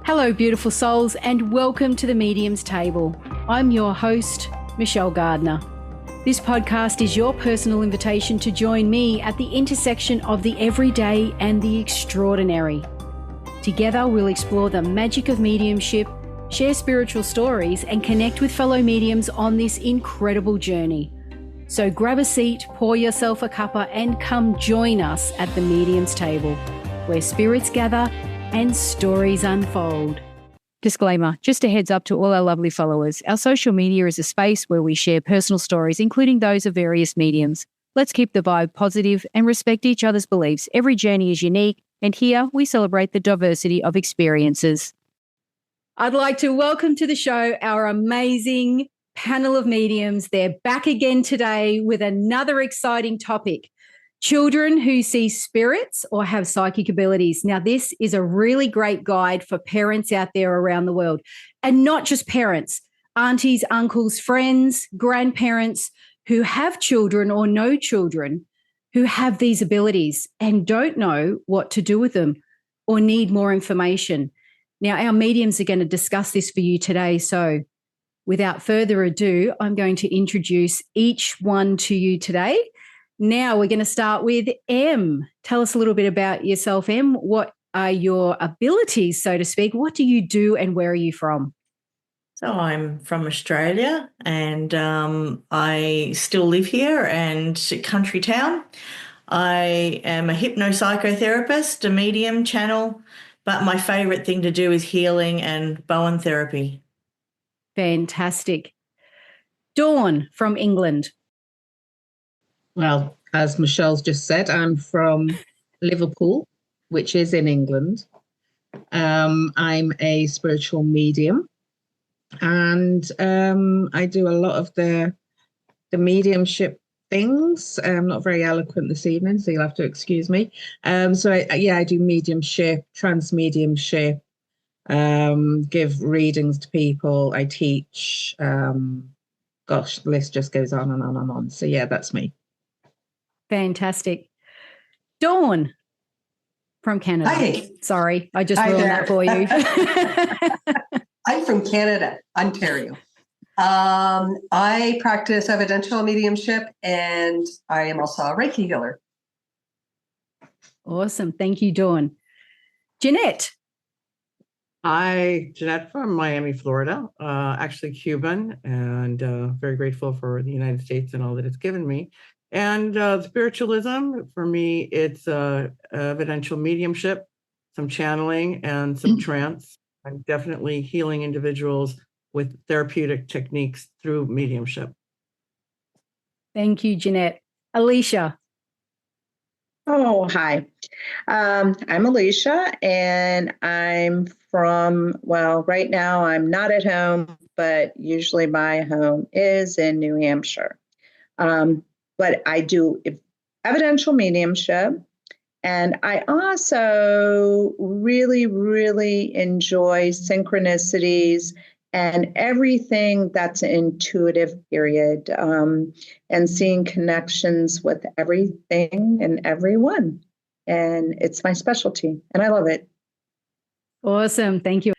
Hello, beautiful souls, and welcome to the Medium's Table. I'm your host, Michelle Gardner. This podcast is your personal invitation to join me at the intersection of the everyday and the extraordinary. Together, we'll explore the magic of mediumship, share spiritual stories, and connect with fellow mediums on this incredible journey. So grab a seat, pour yourself a cuppa, and come join us at the Medium's Table, where spirits gather and stories unfold. Disclaimer, just a heads up to all our lovely followers. Our social media is a space where we share personal stories, including those of various mediums. Let's keep the vibe positive and respect each other's beliefs. Every journey is unique, and here we celebrate the diversity of experiences. I'd like to welcome to the show our amazing panel of mediums. They're back again today with another exciting topic. Children who see spirits or have psychic abilities. Now, this is a really great guide for parents out there around the world, and not just parents, aunties, uncles, friends, grandparents who have children or know children who have these abilities and don't know what to do with them or need more information. Now, our mediums are going to discuss this for you today. So without further ado, I'm going to introduce each one to you today. Now we're going to start with Em. Tell us a little bit about yourself, Em. What are your abilities, so to speak? What do you do and where are you from? So I'm from Australia and I still live here and country town. I am a hypno-psychotherapist, a medium channel, but my favourite thing to do is healing and Bowen therapy. Fantastic. Dawn from England. Well, as Michelle's just said, I'm from Liverpool, which is in England. I'm a spiritual medium, and I do a lot of the mediumship things. I'm not very eloquent this evening, so you'll have to excuse me. I do mediumship, trance mediumship, give readings to people. I teach. The list just goes on and on and on. So yeah, that's me. Fantastic. Dawn from Canada. Hi. Sorry, I just ruined that for you. I'm from Canada, Ontario. I practice evidential mediumship and I am also a Reiki healer. Awesome. Thank you, Dawn. Jeanette. Hi, Jeanette from Miami, Florida, actually Cuban, and very grateful for the United States and all that it's given me. And spiritualism, for me, it's evidential mediumship, some channeling, and some trance. I'm definitely healing individuals with therapeutic techniques through mediumship. Thank you, Jeanette. Alicia. Oh, hi. I'm Alicia, and I'm from, right now I'm not at home, but usually my home is in New Hampshire. But I do evidential mediumship, and I also really, really enjoy synchronicities and everything that's an intuitive period, and seeing connections with everything and everyone. And it's my specialty, and I love it. Awesome. Thank you.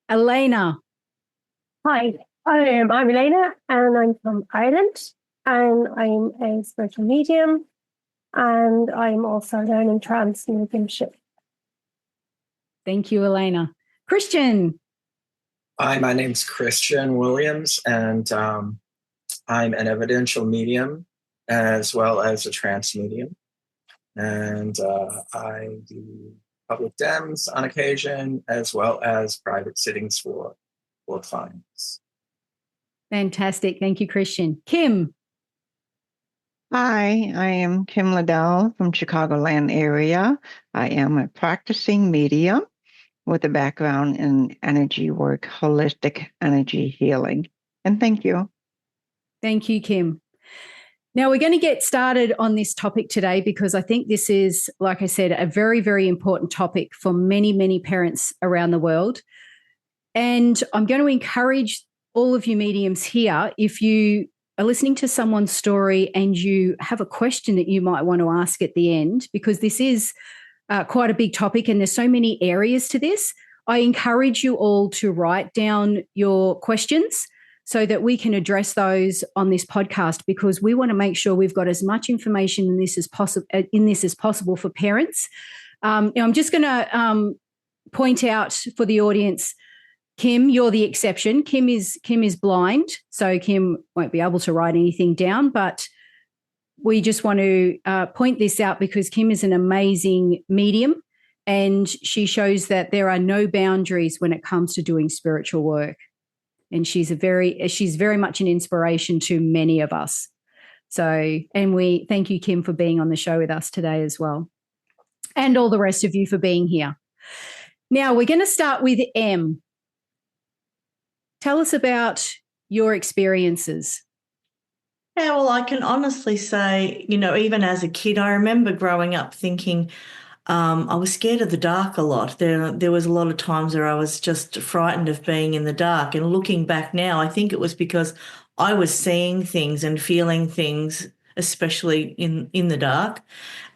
Elena. Hi, I'm Elena, and I'm from Ireland. And I'm a spiritual medium, and I'm also learning trance mediumship. Thank you, Elena. Christian. Hi, my name's Christian Williams, and I'm an evidential medium as well as a trance medium. And I do public dems on occasion, as well as private sittings for clients. Fantastic. Thank you, Christian. Kim. Hi, I am Kim Liddell from Chicagoland area. I am a practicing medium with a background in energy work, holistic energy healing. And thank you. Thank you, Kim. Now, we're going to get started on this topic today because I think this is, like I said, a very, very important topic for many, many parents around the world. And I'm going to encourage all of you mediums here, if you are listening to someone's story and you have a question that you might want to ask at the end, because this is quite a big topic and there's so many areas to this, I encourage you all to write down your questions so that we can address those on this podcast, because we want to make sure we've got as much information in this as possible for parents. I'm just going to point out for the audience, Kim, you're the exception. Kim is blind, so Kim won't be able to write anything down, but we just want to point this out because Kim is an amazing medium, and she shows that there are no boundaries when it comes to doing spiritual work. And she's very much an inspiration to many of us. So, and we thank you, Kim, for being on the show with us today as well. And all the rest of you for being here. Now we're going to start with M. Tell us about your experiences. Yeah, well, I can honestly say, even as a kid, I remember growing up thinking I was scared of the dark a lot. There was a lot of times where I was just frightened of being in the dark. And looking back now, I think it was because I was seeing things and feeling things, especially in the dark.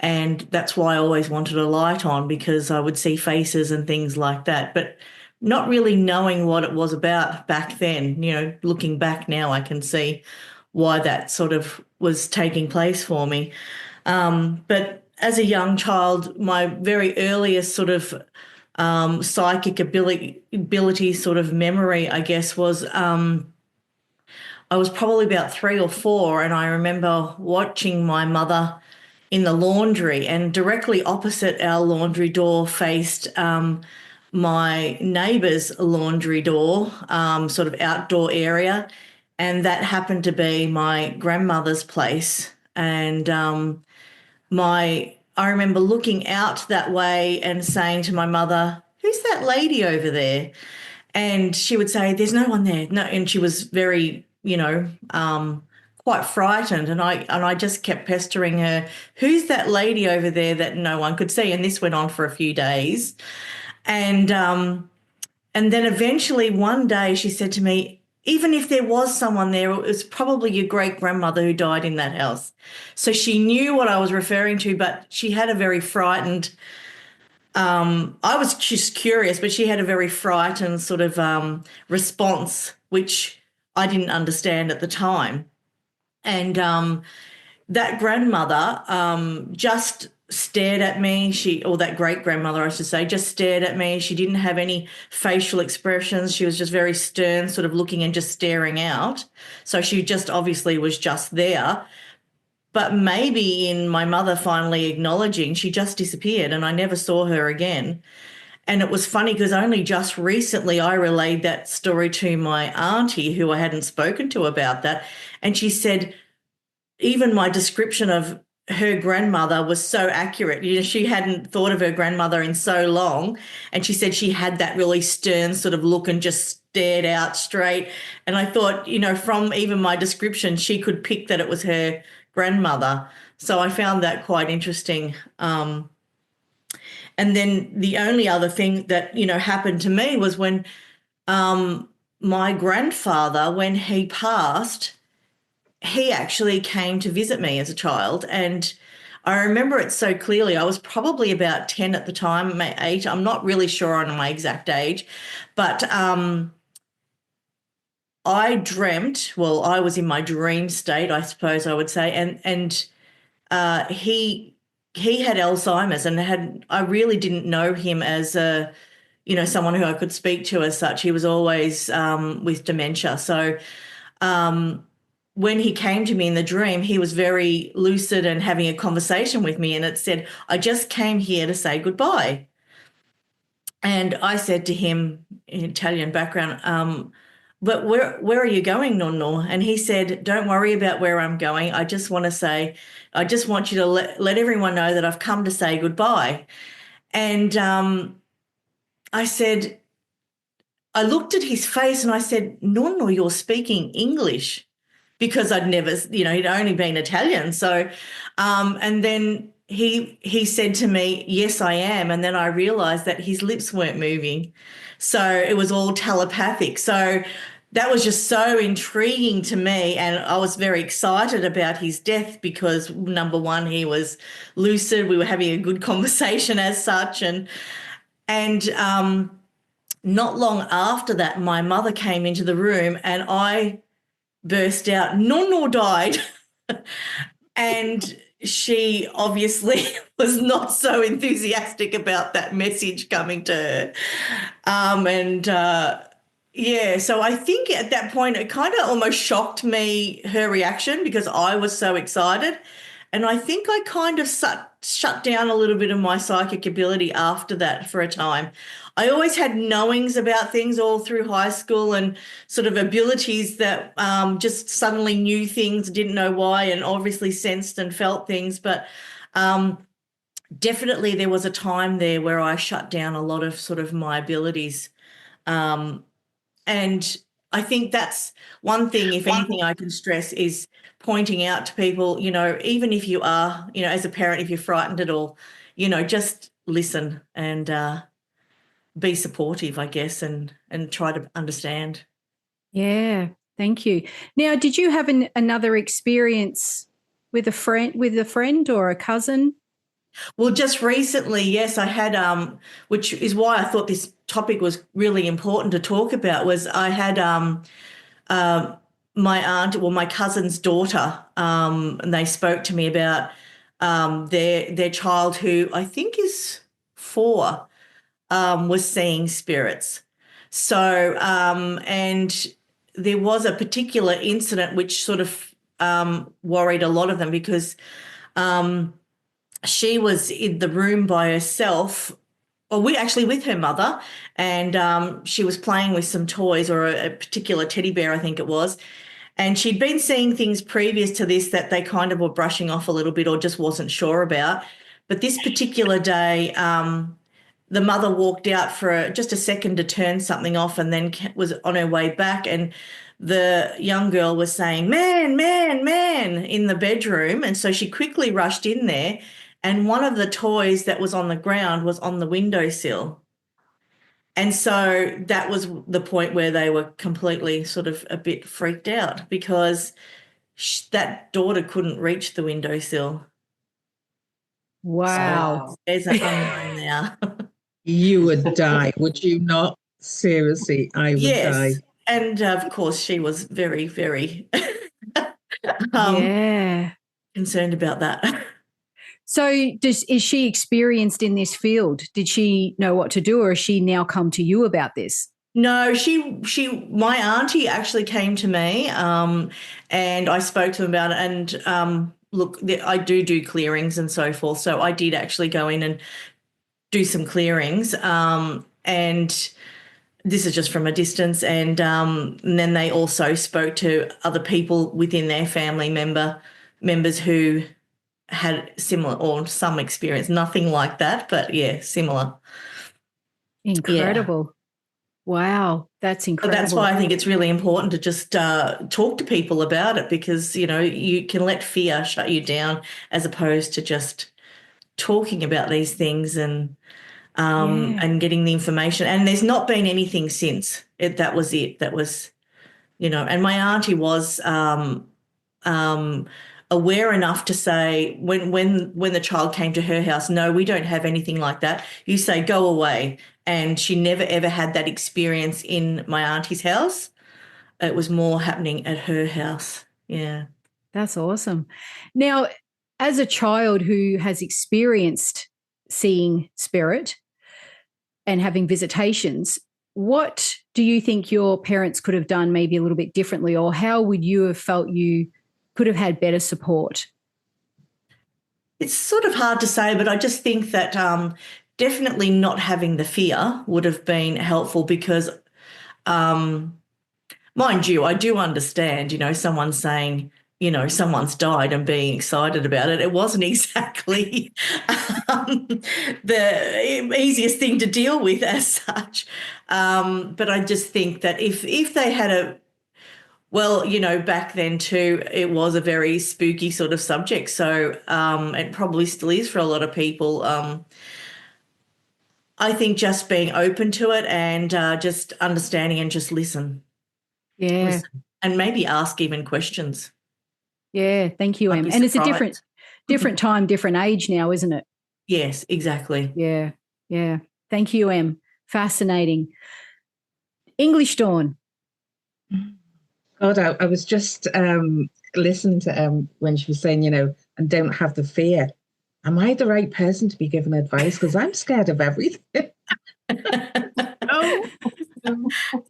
And that's why I always wanted a light on, because I would see faces and things like that. But not really knowing what it was about back then. Looking back now, I can see why that sort of was taking place for me. But as a young child, my very earliest sort of psychic ability sort of memory, I guess, was I was probably about 3 or 4, and I remember watching my mother in the laundry, and directly opposite our laundry door faced my neighbour's laundry door, sort of outdoor area, and that happened to be my grandmother's place. And I remember looking out that way and saying to my mother, "Who's that lady over there?" And she would say, "There's no one there." No, and she was very, quite frightened. And I just kept pestering her, "Who's that lady over there that no one could see?" And this went on for a few days. And then eventually one day she said to me, "Even if there was someone there, it was probably your great-grandmother who died in that house." So she knew what I was referring to, but she had a very frightened, I was just curious, but she had a very frightened sort of response, which I didn't understand at the time. And that grandmother just stared at me. Or that great-grandmother, I should say, just stared at me. She didn't have any facial expressions. She was just very stern, sort of looking and just staring out. So she just obviously was just there. But maybe in my mother finally acknowledging, she just disappeared and I never saw her again. And it was funny because only just recently I relayed that story to my auntie, who I hadn't spoken to about that. And she said, even my description of her grandmother was so accurate. She hadn't thought of her grandmother in so long. And she said she had that really stern sort of look and just stared out straight. And I thought, from even my description, she could pick that it was her grandmother. So I found that quite interesting. And then the only other thing that, happened to me was when my grandfather, when he passed, he actually came to visit me as a child. And I remember it so clearly. I was probably about 10 at the time, 8. I'm not really sure on my exact age. But I dreamt, well, I was in my dream state, I suppose I would say. And he had Alzheimer's, and I really didn't know him as someone who I could speak to as such. He was always with dementia. So when he came to me in the dream, he was very lucid and having a conversation with me, and it said, "I just came here to say goodbye." And I said to him in Italian background, "But where are you going, Nonno?" And he said, "Don't worry about where I'm going. I just want you to let everyone know that I've come to say goodbye." And I said, I looked at his face and I said, "Nonno, you're speaking English," because I'd never, he'd only been Italian. So, and then he said to me, "Yes, I am." And then I realized that his lips weren't moving. So it was all telepathic. So that was just so intriguing to me. And I was very excited about his death because, number one, he was lucid. We were having a good conversation as such. And not long after that, my mother came into the room and I burst out, "Nonno died." And she obviously was not so enthusiastic about that message coming to her. Yeah, so I think at that point it kind of almost shocked me, her reaction, because I was so excited. And I think I kind of shut down a little bit of my psychic ability after that for a time. I always had knowings about things all through high school and sort of abilities that just suddenly knew things, didn't know why, and obviously sensed and felt things. But definitely there was a time there where I shut down a lot of sort of my abilities. And I think that's one thing, if anything, I can stress is pointing out to people, even if you are, as a parent, if you're frightened at all, just listen and be supportive, I guess, and try to understand. Yeah, thank you. Now, did you have another experience with a friend or a cousin? Well, just recently, yes, I had, which is why I thought this topic was really important to talk about, was I had my aunt, well, my cousin's daughter, and they spoke to me about their child, who I think is 4, was seeing spirits. So, and there was a particular incident which sort of worried a lot of them, because she was in the room by herself, or with her mother, and she was playing with some toys, or a particular teddy bear, I think it was. And she'd been seeing things previous to this that they kind of were brushing off a little bit or just wasn't sure about. But this particular day, the mother walked out for just a second to turn something off, and then was on her way back. And the young girl was saying, "Man, man, man," in the bedroom. And so she quickly rushed in there. And one of the toys that was on the ground was on the windowsill. And so that was the point where they were completely sort of a bit freaked out, because that daughter couldn't reach the windowsill. Wow. So there's an unknown now. You would die, would you not? Seriously, I would die. Yes. And of course, she was very, very Yeah. concerned about that. So is she experienced in this field? Did she know what to do, or has she now come to you about this? No, my auntie actually came to me, and I spoke to them about it. And look, I do clearings and so forth. So I did actually go in and do some clearings, and this is just from a distance. And then they also spoke to other people within their family members who had similar or some experience. Nothing like that, but yeah, similar. Incredible. Yeah. Wow, that's incredible. But that's why I think it's really important to just talk to people about it, because, you can let fear shut you down, as opposed to just talking about these things and getting the information. And there's not been anything since. That was it. That was, and my auntie was aware enough to say, when the child came to her house, "No, we don't have anything like that. You say, go away." And she never, ever had that experience in my auntie's house. It was more happening at her house. Yeah. That's awesome. Now, as a child who has experienced seeing spirit and having visitations, what do you think your parents could have done maybe a little bit differently, or how would you have felt you could have had better support? It's sort of hard to say, but I just think that definitely not having the fear would have been helpful, because, mind you, I do understand, someone saying, someone's died and being excited about it. It wasn't exactly the easiest thing to deal with as such. But I just think that if they had back then too, it was a very spooky sort of subject. So it probably still is for a lot of people. I think just being open to it and just understanding and just listen. Yeah. Listen, and maybe ask even questions. Yeah, thank you, Em. And it's a different time, different age now, isn't it? Yes, exactly. Yeah, yeah. Thank you, Em. Fascinating. English Dawn. God, I was just listening to when she was saying, and don't have the fear. Am I the right person to be given advice? Because I'm scared of everything. No.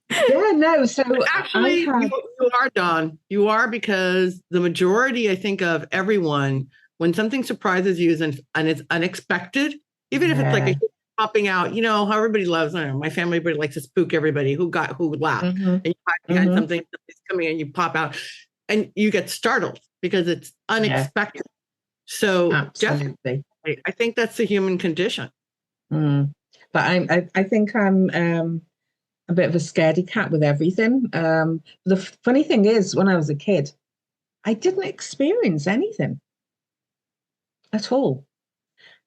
Yeah, no. So actually, you are, Dawn. You are, because the majority, I think, of everyone, when something surprises you and it's unexpected, even if it's like a popping out, how everybody loves, I don't know, my family everybody likes to spook everybody who laughed. And you hide behind something, something's coming and you pop out and you get startled because it's unexpected. So absolutely. definitely, I think that's the human condition. But I think I'm a bit of a scaredy cat with everything. The funny thing is, when I was a kid, I didn't experience anything at all.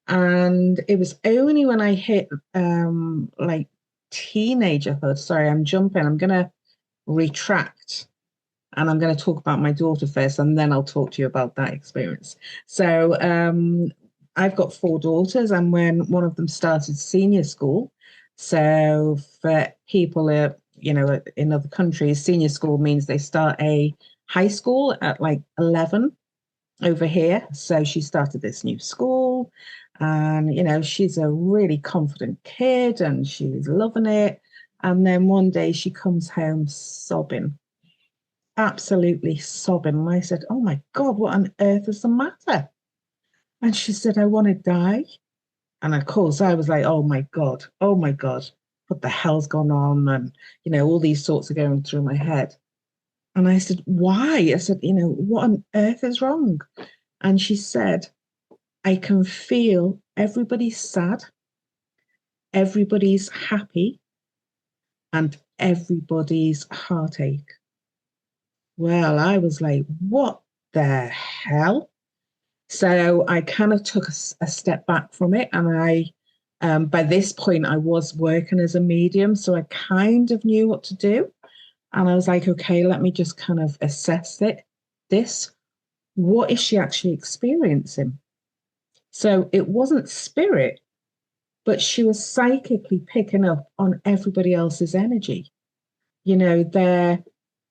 And it was only when I hit like teenagerhood. Sorry, I'm jumping. I'm going to retract. And I'm going to talk about my daughter first, and then I'll talk to you about that experience. So I've got 4 daughters, and when one of them started senior school, so for people, in other countries, senior school means they start a high school at like 11 over here. So she started this new school, and, she's a really confident kid, and she's loving it. And then one day she comes home sobbing. Absolutely sobbing. And I said, "Oh my God, what on earth is the matter?" And she said, "I want to die." And of course, I was like, "Oh my God, what the hell's gone on?" And, all these thoughts are going through my head. And I said, "Why?" I said, "What on earth is wrong?" And she said, "I can feel everybody's sad, everybody's happy, and everybody's heartache." Well, I was like, what the hell? So I kind of took a step back from it. And by this point, I was working as a medium. So I kind of knew what to do. And I was like, okay, let me just kind of assess this. What is she actually experiencing? So it wasn't spirit, but she was psychically picking up on everybody else's energy. Their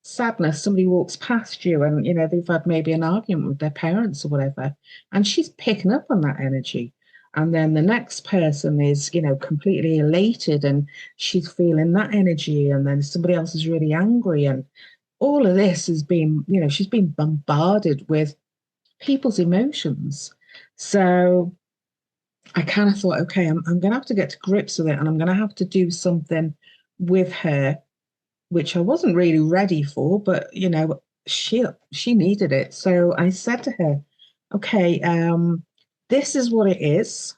sadness, somebody walks past you and, they've had maybe an argument with their parents or whatever, and she's picking up on that energy. And then the next person is, completely elated and she's feeling that energy. And then somebody else is really angry. And all of this has been, she's been bombarded with people's emotions. So I kind of thought, okay, I'm going to have to get to grips with it, and I'm going to have to do something with her, which I wasn't really ready for, but she needed it. So I said to her, okay, this is what it is.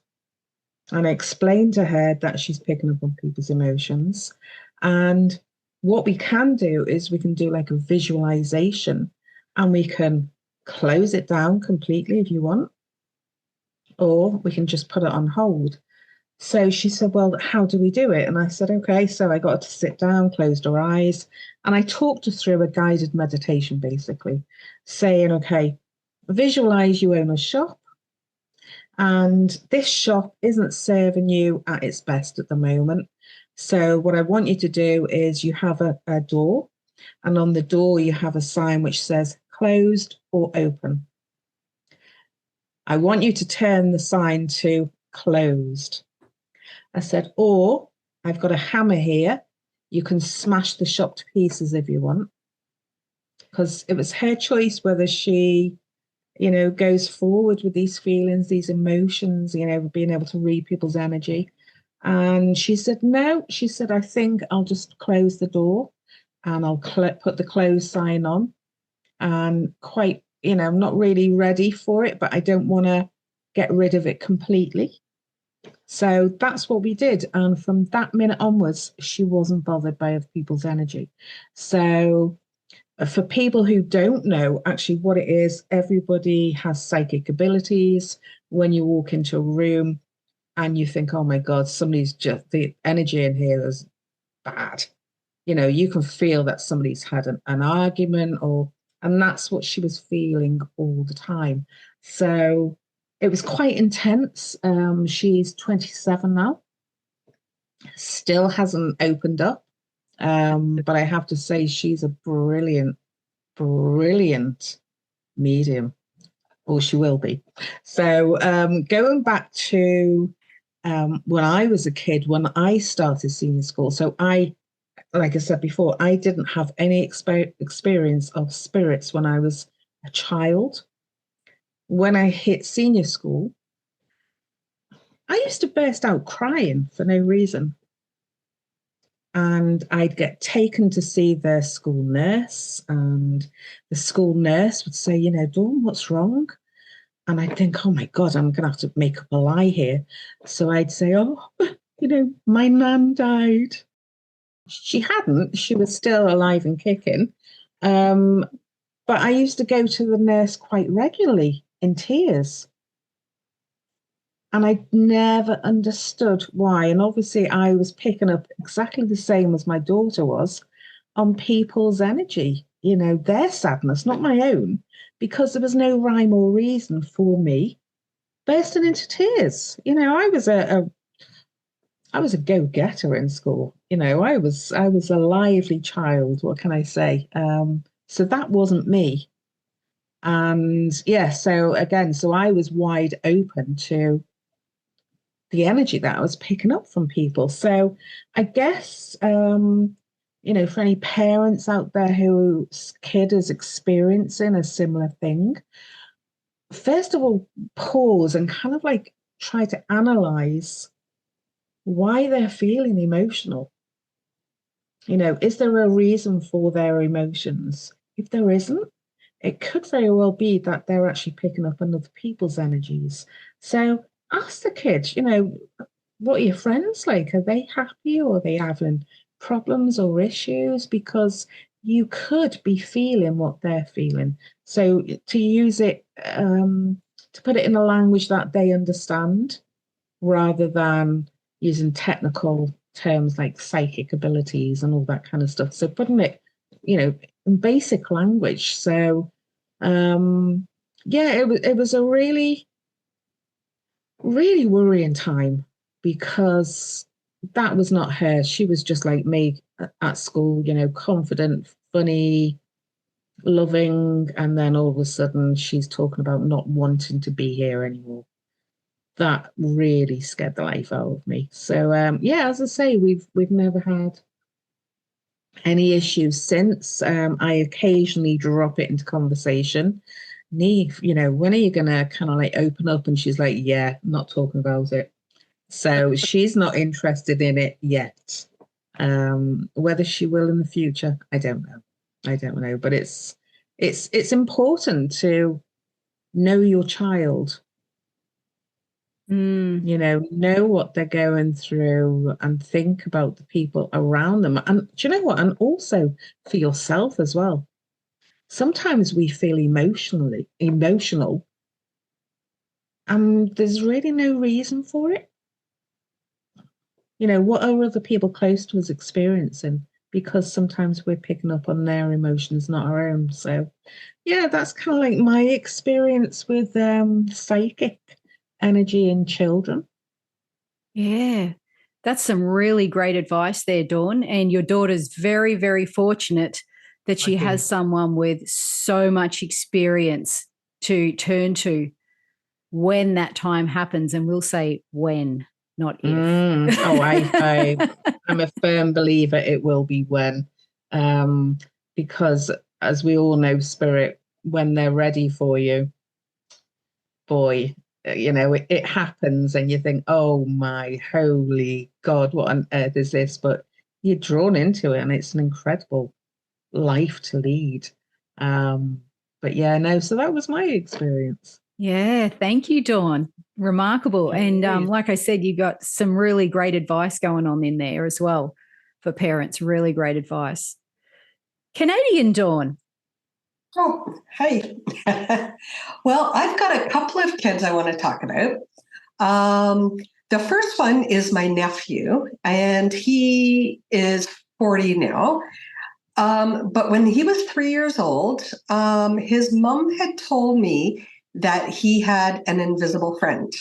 And I explained to her that she's picking up on people's emotions. And what we can do is we can do like a visualization, and we can close it down completely if you want, or we can just put it on hold. So she said, well, how do we do it? And I said, okay. So I got her to sit down, closed her eyes, and I talked her through a guided meditation, basically saying, okay, visualize you own a shop, and this shop isn't serving you at its best at the moment. So what I want you to do is you have a door, and on the door you have a sign which says closed or open. I want you to turn the sign to closed. I said, or I've got a hammer here. You can smash the shop to pieces if you want. Because it was her choice whether she, goes forward with these feelings, these emotions, being able to read people's energy. And she said, no. She said, I think I'll just close the door and I'll put the close sign on. And quite, I'm not really ready for it, but I don't want to get rid of it completely. So that's what we did. And from that minute onwards, she wasn't bothered by other people's energy. So for people who don't know actually what it is, everybody has psychic abilities. When you walk into a room and you think, oh my God, the energy in here is bad. You can feel that somebody's had an argument and that's what she was feeling all the time. So it was quite intense. She's 27 now, still hasn't opened up. But I have to say she's a brilliant, brilliant medium, or she will be. So going back to when I was a kid, when I started senior school, so like I said before, I didn't have any experience of spirits when I was a child. When I hit senior school, I used to burst out crying for no reason. And I'd get taken to see the school nurse, and the school nurse would say, Dawn, what's wrong? And I'd think, oh my God, I'm going to have to make up a lie here. So I'd say, my nan died. She hadn't. She was still alive and kicking. But I used to go to the nurse quite regularly in tears. And I never understood why. And obviously, I was picking up exactly the same as my daughter was on people's energy, their sadness, not my own, because there was no rhyme or reason for me bursting into tears. I was a go-getter in school. I was a lively child. What can I say? So that wasn't me. And yeah, so I was wide open to the energy that I was picking up from people. So I guess, for any parents out there whose kid is experiencing a similar thing, first of all, pause and kind of like try to analyze why they're feeling emotional. Is there a reason for their emotions? If there isn't, it could very well be that they're actually picking up on other people's energies. So ask the kids, what are your friends like? Are they happy, or are they having problems or issues? Because you could be feeling what they're feeling. So to use it, to put it in a language that they understand, rather than using technical terms like psychic abilities and all that kind of stuff. So putting it, in basic language. So it was a really, really worrying time, because that was not her. She was just like me at school, confident, funny, loving, and then all of a sudden she's talking about not wanting to be here anymore. That really scared the life out of me. So as I say, we've never had any issues since. I occasionally drop it into conversation. Neve, when are you gonna kind of like open up? And she's like, yeah, not talking about it. So she's not interested in it yet. Whether she will in the future, I don't know. But it's important to know your child. Know what they're going through, and think about the people around them. And do you know what? And also for yourself as well. Sometimes we feel emotional, and there's really no reason for it. What are other people close to us experiencing? Because sometimes we're picking up on their emotions, not our own. So, yeah, that's kind of like my experience with psychic energy in children. Yeah, that's some really great advice there, Dawn. And your daughter's very, very fortunate that she has someone with so much experience to turn to when that time happens. And we'll say when, not if. I'm a firm believer it will be when, because as we all know, spirit, when they're ready for you, boy, it happens, and you think, oh my holy God, what on earth is this? But you're drawn into it, and it's an incredible life to lead. But yeah, no, so that was my experience. Yeah, thank you, Dawn. Remarkable. And like I said, you got some really great advice going on in there as well for parents. Really great advice. Canadian Dawn. Oh, hey. Well, I've got a couple of kids I want to talk about. The first one is my nephew, and he is 40 now. But when he was 3 years old, his mom had told me that he had an invisible friend.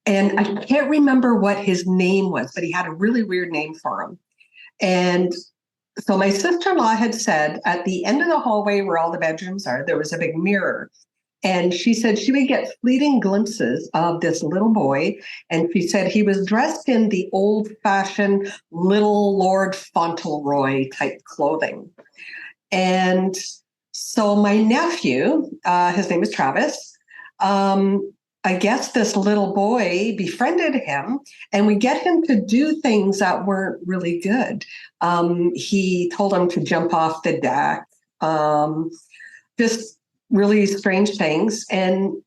And I can't remember what his name was, but he had a really weird name for him. And So my sister-in-law had said at the end of the hallway where all the bedrooms are, there was a big mirror. And she said she would get fleeting glimpses of this little boy. And she said he was dressed in the old-fashioned little Lord Fauntleroy type clothing. And so my nephew, his name is Travis, I guess this little boy befriended him and we get him to do things that weren't really good. He told him to jump off the deck, just really strange things. And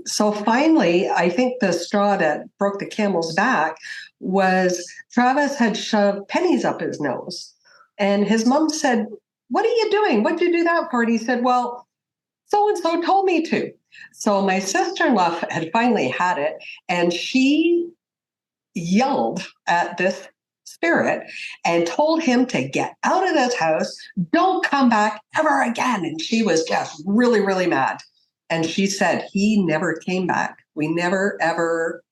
so finally, I think the straw that broke the camel's back was Travis had shoved pennies up his nose. And his mom said, "What are you doing? What did you do that for?" And he said, "Well, so-and-so told me to." So my sister-in-law had finally had it, and she yelled at this spirit and told him to get out of this house, don't come back ever again. And she was just really, really mad. And she said he never came back. We never, ever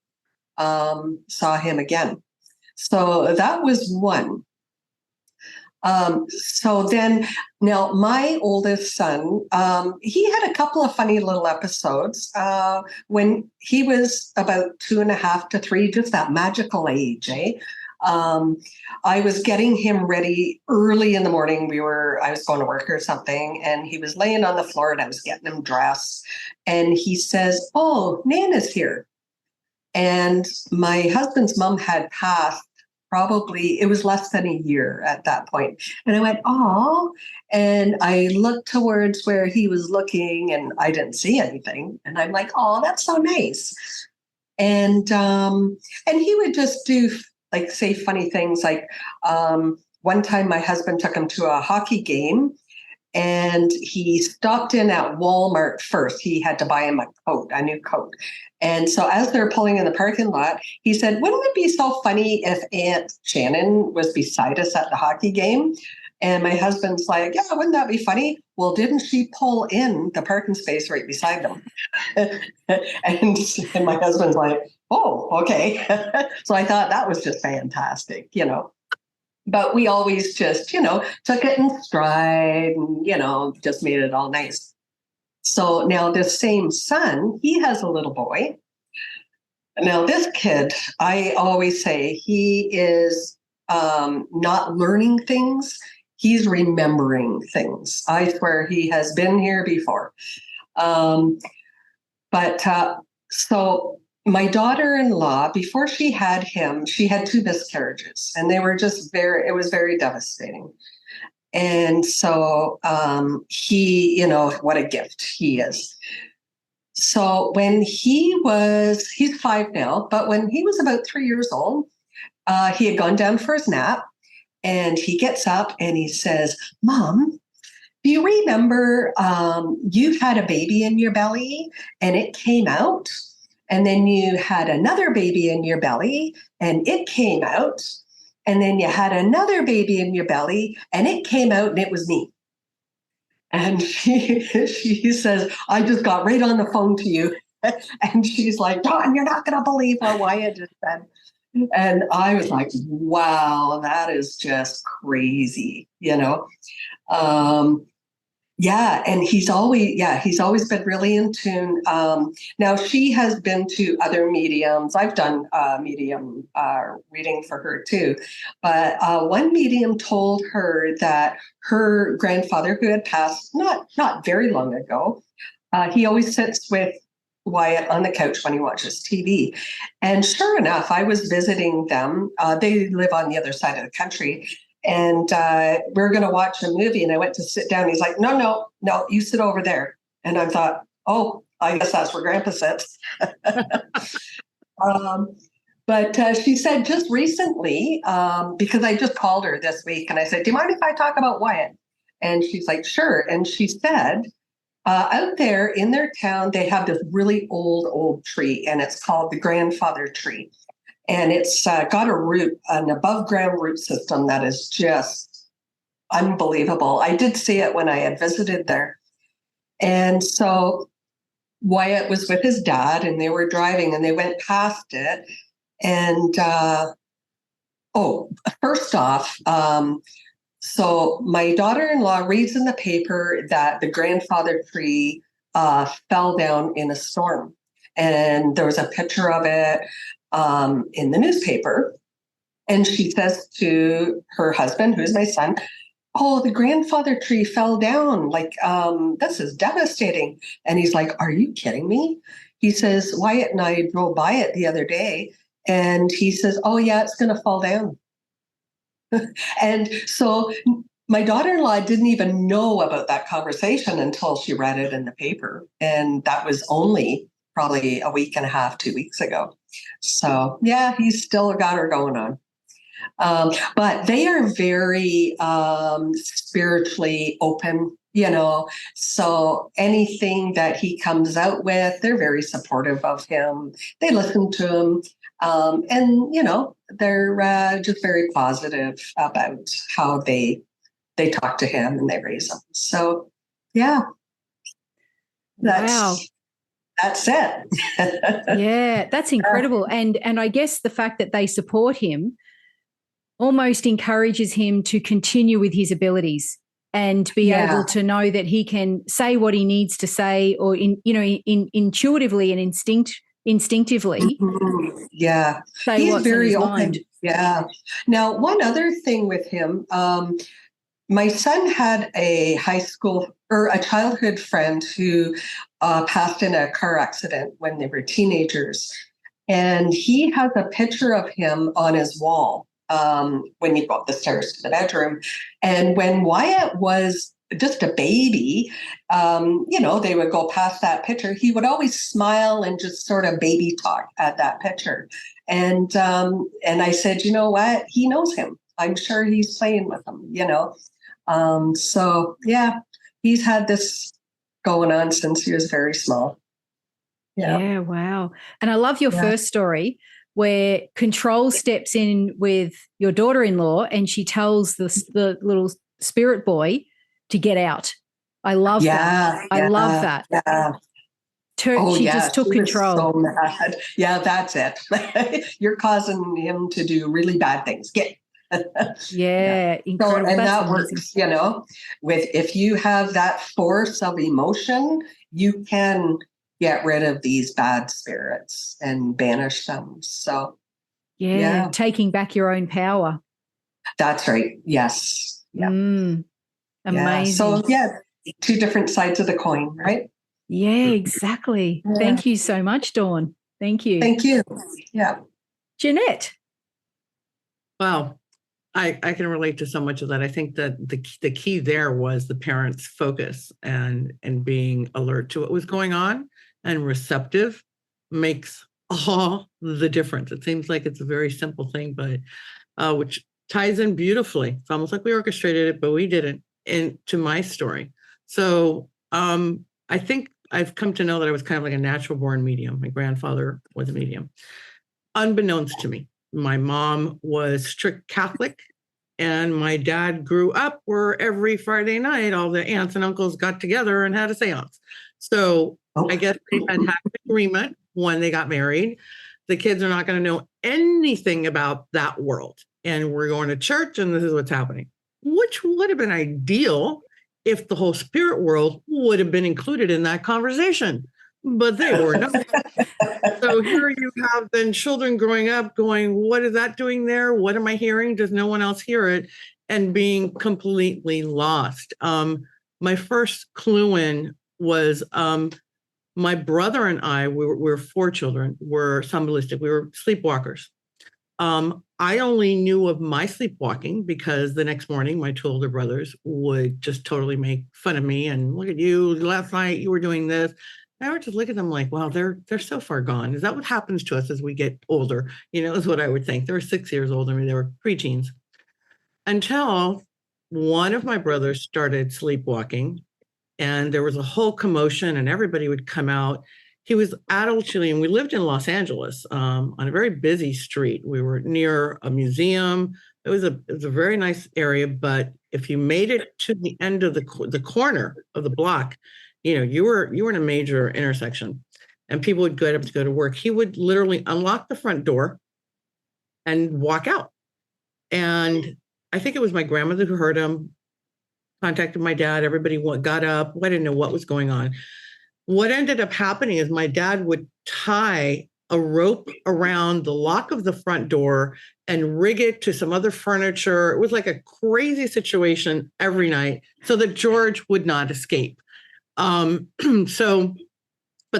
saw him again. So that was one. So then, now my oldest son, he had a couple of funny little episodes when he was about 2.5 to 3, just that magical age, eh? I was getting him ready early in the morning. I was going to work or something, and he was laying on the floor, and I was getting him dressed. And he says, "Oh, Nana's here." And my husband's mom had passed. Probably it was less than a year at that point. And I went, "Oh," and I looked towards where he was looking and I didn't see anything. And I'm like, "Oh, that's so nice." And he would just do say funny things. Like one time my husband took him to a hockey game and he stopped in at Walmart first. He had to buy him a new coat. And so as they're pulling in the parking lot, he said, "Wouldn't it be so funny if Aunt Shannon was beside us at the hockey game?" And my husband's like, "Yeah, wouldn't that be funny?" "Well, didn't she pull in the parking space right beside them?" and my husband's like, "Oh, okay." So I thought that was just fantastic, But we always just, took it in stride and, just made it all nice. So now this same son, he has a little boy. Now this kid, I always say he is not learning things. He's remembering things. I swear he has been here before. So my daughter-in-law, before she had him, she had 2 miscarriages, and they were it was very devastating. And so he, what a gift he is. So when he's 5 now, but when he was about 3 years old, he had gone down for his nap, and he gets up and he says, "Mom, do you remember you had a baby in your belly and it came out? And then you had another baby in your belly and it came out. And then you had another baby in your belly and it came out and it was me." And she says, "I just got right on the phone to you." And she's like, "Dawn, you're not going to believe what Wyatt just said." And I was like, wow, that is just crazy, Yeah, and he's always been really in tune. Now she has been to other mediums. I've done medium reading for her too, but one medium told her that her grandfather, who had passed not very long ago, he always sits with Wyatt on the couch when he watches TV. And sure enough, I was visiting them. They live on the other side of the country. And we were going to watch a movie, and I went to sit down. He's like, no, you sit over there. And I thought, oh, I guess that's where Grandpa sits. But she said just recently, because I just called her this week, and I said, "Do you mind if I talk about Wyatt?" And she's like, "Sure." And she said, out there in their town, they have this really old tree, and it's called the grandfather tree. And it's got an above ground root system that is just unbelievable. I did see it when I had visited there. And so Wyatt was with his dad and they were driving and they went past it. And first off, So my daughter-in-law reads in the paper that the grandfather tree fell down in a storm. And there was a picture of it in the newspaper. And she says to her husband, who's my son, "Oh, the grandfather tree fell down. Like, this is devastating." And he's like, "Are you kidding me?" He says, "Wyatt and I drove by it the other day." And he says, "Oh, yeah, it's going to fall down." And so my daughter-in-law didn't even know about that conversation until she read it in the paper. And that was only probably a week and a half, 2 weeks ago. So yeah, he's still got her going on. But they are very spiritually open, so anything that he comes out with, they're very supportive of him. They listen to him. And they're just very positive about how they talk to him and they raise him. So yeah, Wow. That's it. Yeah, that's incredible. And I guess the fact that they support him almost encourages him to continue with his abilities and be able to know that he can say what he needs to say, or intuitively and instinctively. Mm-hmm. Yeah, say he's what's very on his open. mind. Yeah. Now, one other thing with him, my son had a high school or a childhood friend who passed in a car accident when they were teenagers. And he has a picture of him on his wall when you go up the stairs to the bedroom. And when Wyatt was just a baby, they would go past that picture. He would always smile and just sort of baby talk at that picture. And I said, you know what? He knows him. I'm sure he's playing with him, So yeah, he's had this going on since he was very small. Yeah, wow. And I love your first story where control steps in with your daughter-in-law and she tells the little spirit boy to get out. I love that. I love that. Yeah. She just took control. So mad. Yeah, that's it. You're causing him to do really bad things. Yeah, incredible. So, and that's that amazing. works, if you have that force of emotion, you can get rid of these bad spirits and banish them. So yeah, taking back your own power. That's right. Yes. Yeah. Amazing. Yeah. So two different sides of the coin, right? Yeah, exactly. Yeah. Thank you so much, Dawn. Thank you. Thank you. Yeah. Jeanette. Wow. I can relate to so much of that. I think that the key there was the parents' focus and being alert to what was going on and receptive makes all the difference. It seems like it's a very simple thing, but which ties in beautifully. It's almost like we orchestrated it, but we didn't, into my story. So I think I've come to know that I was kind of like a natural born medium. My grandfather was a medium. Unbeknownst to me, my mom was strict Catholic, and my dad grew up where every Friday night, all the aunts and uncles got together and had a seance. So I guess they had an agreement when they got married. The kids are not going to know anything about that world. And we're going to church, and this is what's happening, which would have been ideal if the whole spirit world would have been included in that conversation. But they were not. So here you have then children growing up going, what is that doing there? What am I hearing? Does no one else hear it? And being completely lost. My first clue in was my brother and I, we were 4 children, were somnambulistic. We were sleepwalkers. I only knew of my sleepwalking because the next morning, my 2 older brothers would just totally make fun of me and look at you. Last night you were doing this. I would just look at them like, wow, they're so far gone. Is that what happens to us as we get older? Is what I would think. They were 6 years older than me. They were preteens. Until one of my brothers started sleepwalking, and there was a whole commotion, and everybody would come out. He was adult Chile, and we lived in Los Angeles on a very busy street. We were near a museum. It was a very nice area, but if you made it to the end of the corner of the block, you were in a major intersection, and people would get up to go to work. He would literally unlock the front door and walk out. And I think it was my grandmother who heard him, contacted my dad. Everybody got up. I didn't know what was going on. What ended up happening is my dad would tie a rope around the lock of the front door and rig it to some other furniture. It was like a crazy situation every night so that George would not escape. But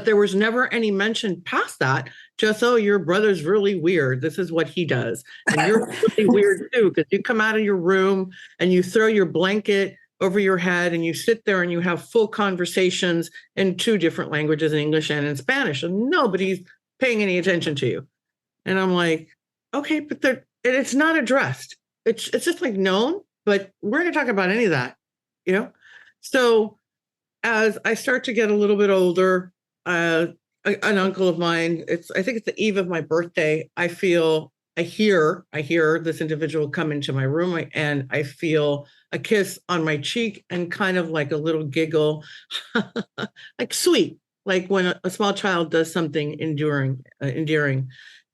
there was never any mention past that. Just, oh, your brother's really weird. This is what he does. And you're really weird too, because you come out of your room and you throw your blanket over your head and you sit there and you have full conversations in 2 different languages, in English and in Spanish, and nobody's paying any attention to you. And I'm like, okay, but it's not addressed. It's just like known, but we're going to talk about any of that, you know? So as I start to get a little bit older, an uncle of mine, I think it's the eve of my birthday. I hear this individual come into my room, and I feel a kiss on my cheek and kind of like a little giggle, like sweet, like when a small child does something endearing.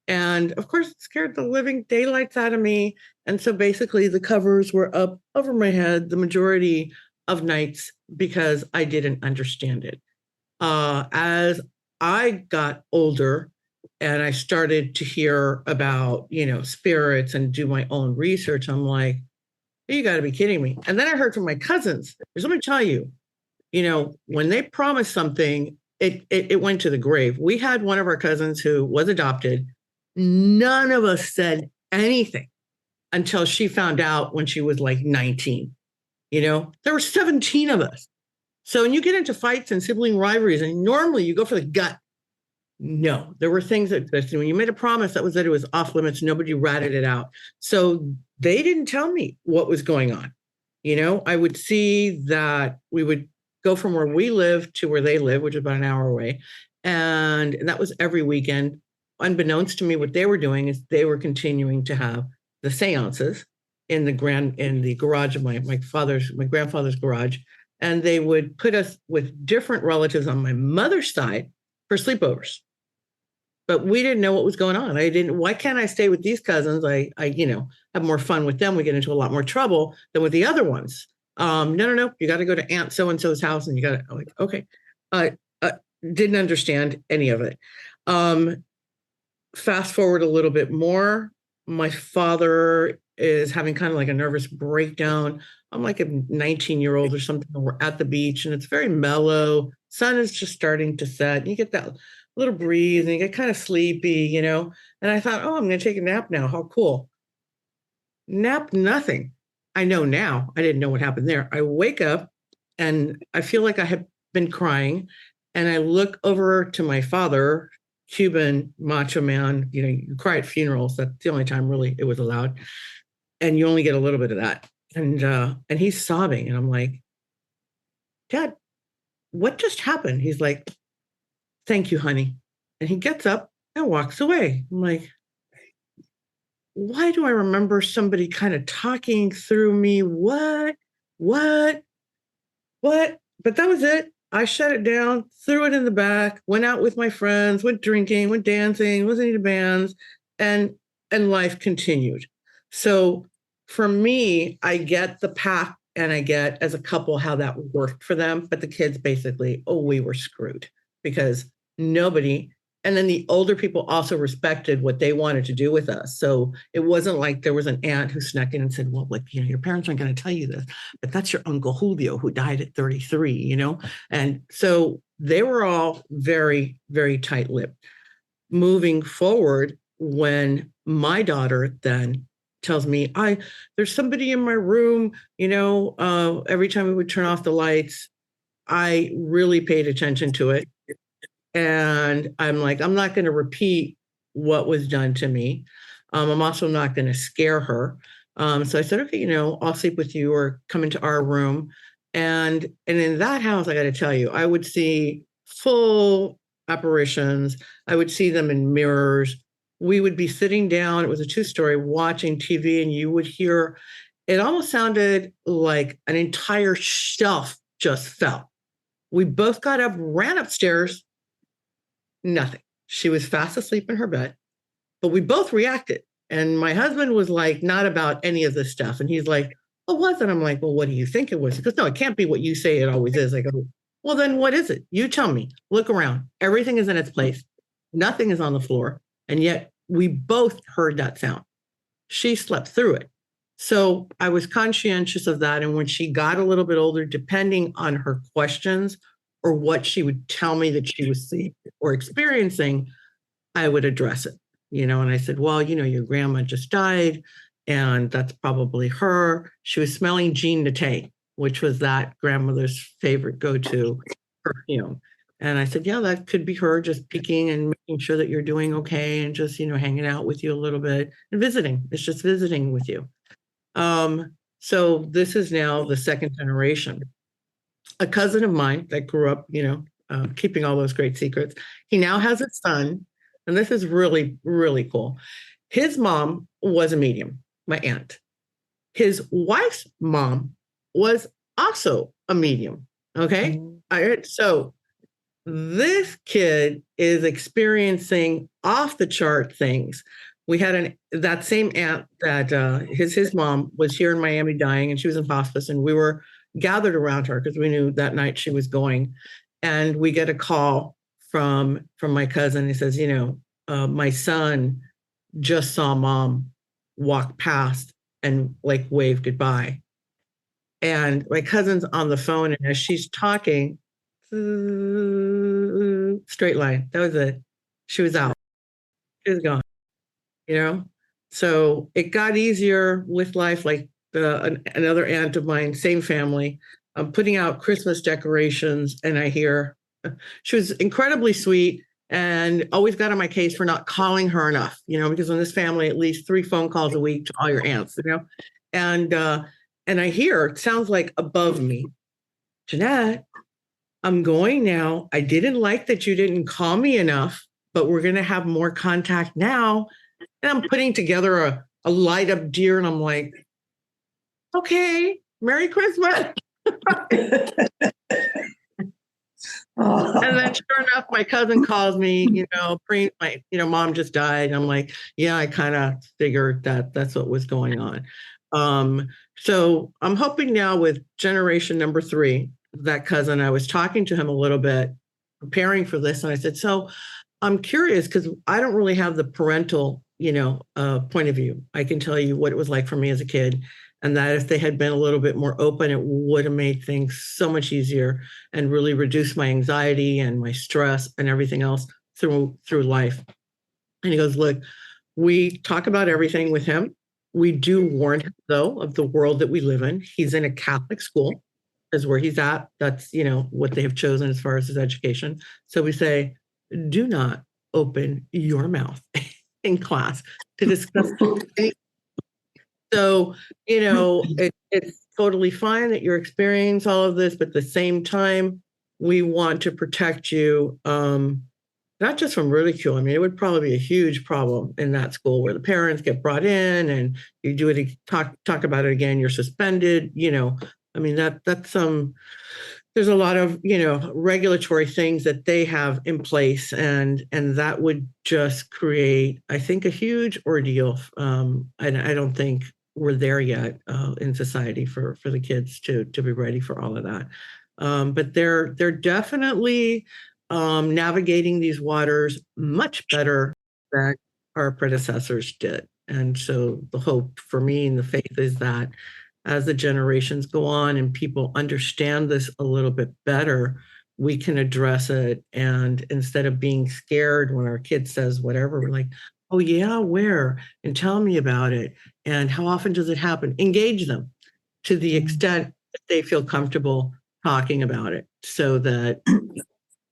And of course, it scared the living daylights out of me. And so basically the covers were up over my head the majority of nights because I didn't understand it. As I got older and I started to hear about, spirits and do my own research, I'm like, you got to be kidding me. And then I heard from my cousins, let me tell you, when they promised something, it went to the grave. We had one of our cousins who was adopted. None of us said anything until she found out when she was like 19. There were 17 of us. So when you get into fights and sibling rivalries, and normally you go for the gut, no, there were things that when you made a promise, that it was off limits. Nobody ratted it out. So they didn't tell me what was going on. I would see that we would go from where we live to where they live, which is about an hour away. And that was every weekend. Unbeknownst to me, what they were doing is they were continuing to have the seances in the garage of my grandfather's garage. And they would put us with different relatives on my mother's side for sleepovers. But we didn't know what was going on. Why can't I stay with these cousins? I have more fun with them. We get into a lot more trouble than with the other ones. No. You got to go to Aunt so-and-so's house and you got to, like, okay. Didn't understand any of it. Fast forward a little bit more. My father is having kind of like a nervous breakdown. I'm like a 19-year-old or something. We're at the beach and it's very mellow. Sun is just starting to set. You get that little breeze and you get kind of sleepy, And I thought, I'm going to take a nap now. How cool. Nap, nothing. I know now. I didn't know what happened there. I wake up and I feel like I have been crying. And I look over to my father, Cuban macho man. You cry at funerals. That's the only time really it was allowed. And you only get a little bit of that. And he's sobbing. And I'm like, Dad, what just happened? He's like, thank you, honey. And he gets up and walks away. I'm like, why do I remember somebody kind of talking through me? What? But that was it. I shut it down, threw it in the back, went out with my friends, went drinking, went dancing, listening to bands, and life continued. So for me, I get the path and I get as a couple how that worked for them. But the kids basically, we were screwed because nobody. And then the older people also respected what they wanted to do with us. So it wasn't like there was an aunt who snuck in and said, well, your parents aren't going to tell you this, but that's your Uncle Julio who died at 33, And so they were all very, very tight-lipped. Moving forward, when my daughter then tells me, there's somebody in my room, every time we would turn off the lights, I really paid attention to it. And I'm like, I'm not going to repeat what was done to me. I'm also not going to scare her. So I said, okay, I'll sleep with you or come into our room. And in that house, I got to tell you, I would see full apparitions. I would see them in mirrors. We would be sitting down. It was a 2-story watching TV, and you would hear, it almost sounded like an entire shelf just fell. We both got up, ran upstairs. Nothing. She was fast asleep in her bed, but we both reacted. And my husband was like, not about any of this stuff. And he's like, what was it? I'm like, well, what do you think it was? He goes, no, it can't be what you say it always is. I go, well, then what is it? You tell me. Look around. Everything is in its place. Nothing is on the floor. And yet we both heard that sound. She slept through it. So I was conscientious of that. And when she got a little bit older, depending on her questions or what she would tell me that she was seeing or experiencing, I would address it. And I said, well, your grandma just died, and that's probably her. She was smelling Jean Naté, which was that grandmother's favorite go-to perfume. And I said, yeah, that could be her, just peeking and making sure that you're doing okay, and just, hanging out with you a little bit and visiting. It's just visiting with you. So this is now the second generation. A cousin of mine that grew up, keeping all those great secrets. He now has a son. And this is really, really cool. His mom was a medium, my aunt. His wife's mom was also a medium. Okay. So this kid is experiencing off the chart things. We had that same aunt that his mom was here in Miami dying, and she was in hospice, and we were gathered around her because we knew that night she was going. And we get a call from my cousin. He says, my son just saw mom walk past and like wave goodbye. And my cousin's on the phone, and as she's talking, straight line. That was it. She was out. She was gone. So it got easier with life. Like another aunt of mine, same family, putting out Christmas decorations, and I hear she was incredibly sweet and always got on my case for not calling her enough, because in this family, at least 3 phone calls a week to all your aunts, and I hear, it sounds like above me, Jeanette, I'm going now. I didn't like that you didn't call me enough, but we're going to have more contact now. And I'm putting together a light up deer, and I'm like, okay, Merry Christmas. And then sure enough, my cousin calls me, my mom just died. And I'm like, yeah, I kind of figured that's what was going on. So I'm hoping now with generation number 3, that cousin, I was talking to him a little bit, preparing for this. And I said, so I'm curious because I don't really have the parental, point of view. I can tell you what it was like for me as a kid. And that if they had been a little bit more open, it would have made things so much easier and really reduced my anxiety and my stress and everything else through life. And he goes, look, we talk about everything with him. We do warn him, though, of the world that we live in. He's in a Catholic school, is where he's at. That's, what they have chosen as far as his education. So we say, do not open your mouth in class to discuss anything. So, it's totally fine that you're experiencing all of this, but at the same time, we want to protect you, not just from ridicule. I mean, it would probably be a huge problem in that school where the parents get brought in and you do it, talk about it again, you're suspended, I mean, that's there's a lot of, regulatory things that they have in place, and that would just create, I think, a huge ordeal. And I don't think we're there yet in society for the kids to be ready for all of that. But they're definitely navigating these waters much better than our predecessors did. And so the hope for me and the faith is that as the generations go on and people understand this a little bit better, we can address it. And instead of being scared when our kid says whatever, we're like, oh yeah, where? And tell me about it. And how often does it happen? Engage them to the extent that they feel comfortable talking about it, so that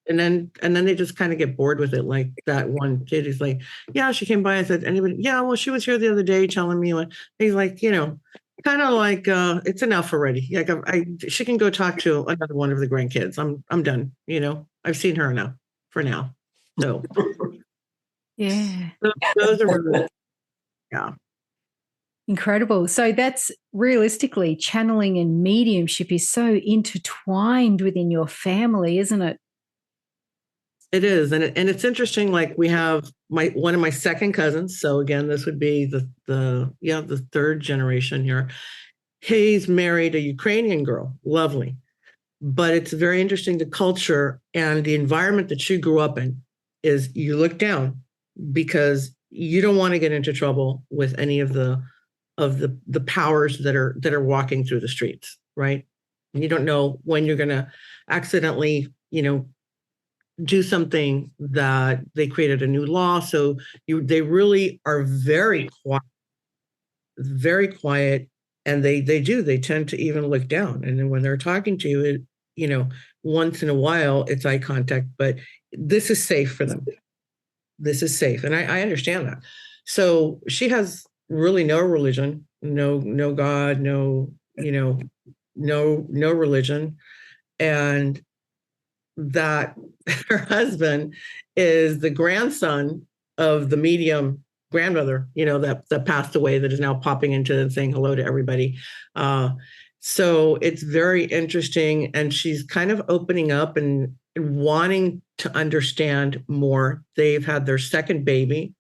and then they just kind of get bored with it. Like that one kid is like, yeah, she came by and said, anybody, yeah, well, she was here the other day telling me what. He's like, kind of like, it's enough already. Like she can go talk to another one of the grandkids. I'm done. I've seen her enough for now. So yeah, those are really, yeah. Incredible. So that's realistically, channeling and mediumship is so intertwined within your family, isn't it? It is, and it's interesting. Like we have one of my second cousins. So again, this would be the third generation here. He's married a Ukrainian girl, lovely, but it's very interesting. The culture and the environment that she grew up in is you look down because you don't want to get into trouble with any of the powers that are walking through the streets, right? And you don't know when you're going to accidentally, do something that they created a new law. So they really are very quiet, and they tend to even look down. And then when they're talking to you, once in a while it's eye contact, but this is safe for them. This is safe. And I understand that. So she has really no religion, no God, no religion. And that her husband is the grandson of the medium grandmother, that passed away, that is now popping into and saying hello to everybody. So it's very interesting. And she's kind of opening up and wanting to understand more. They've had their second baby.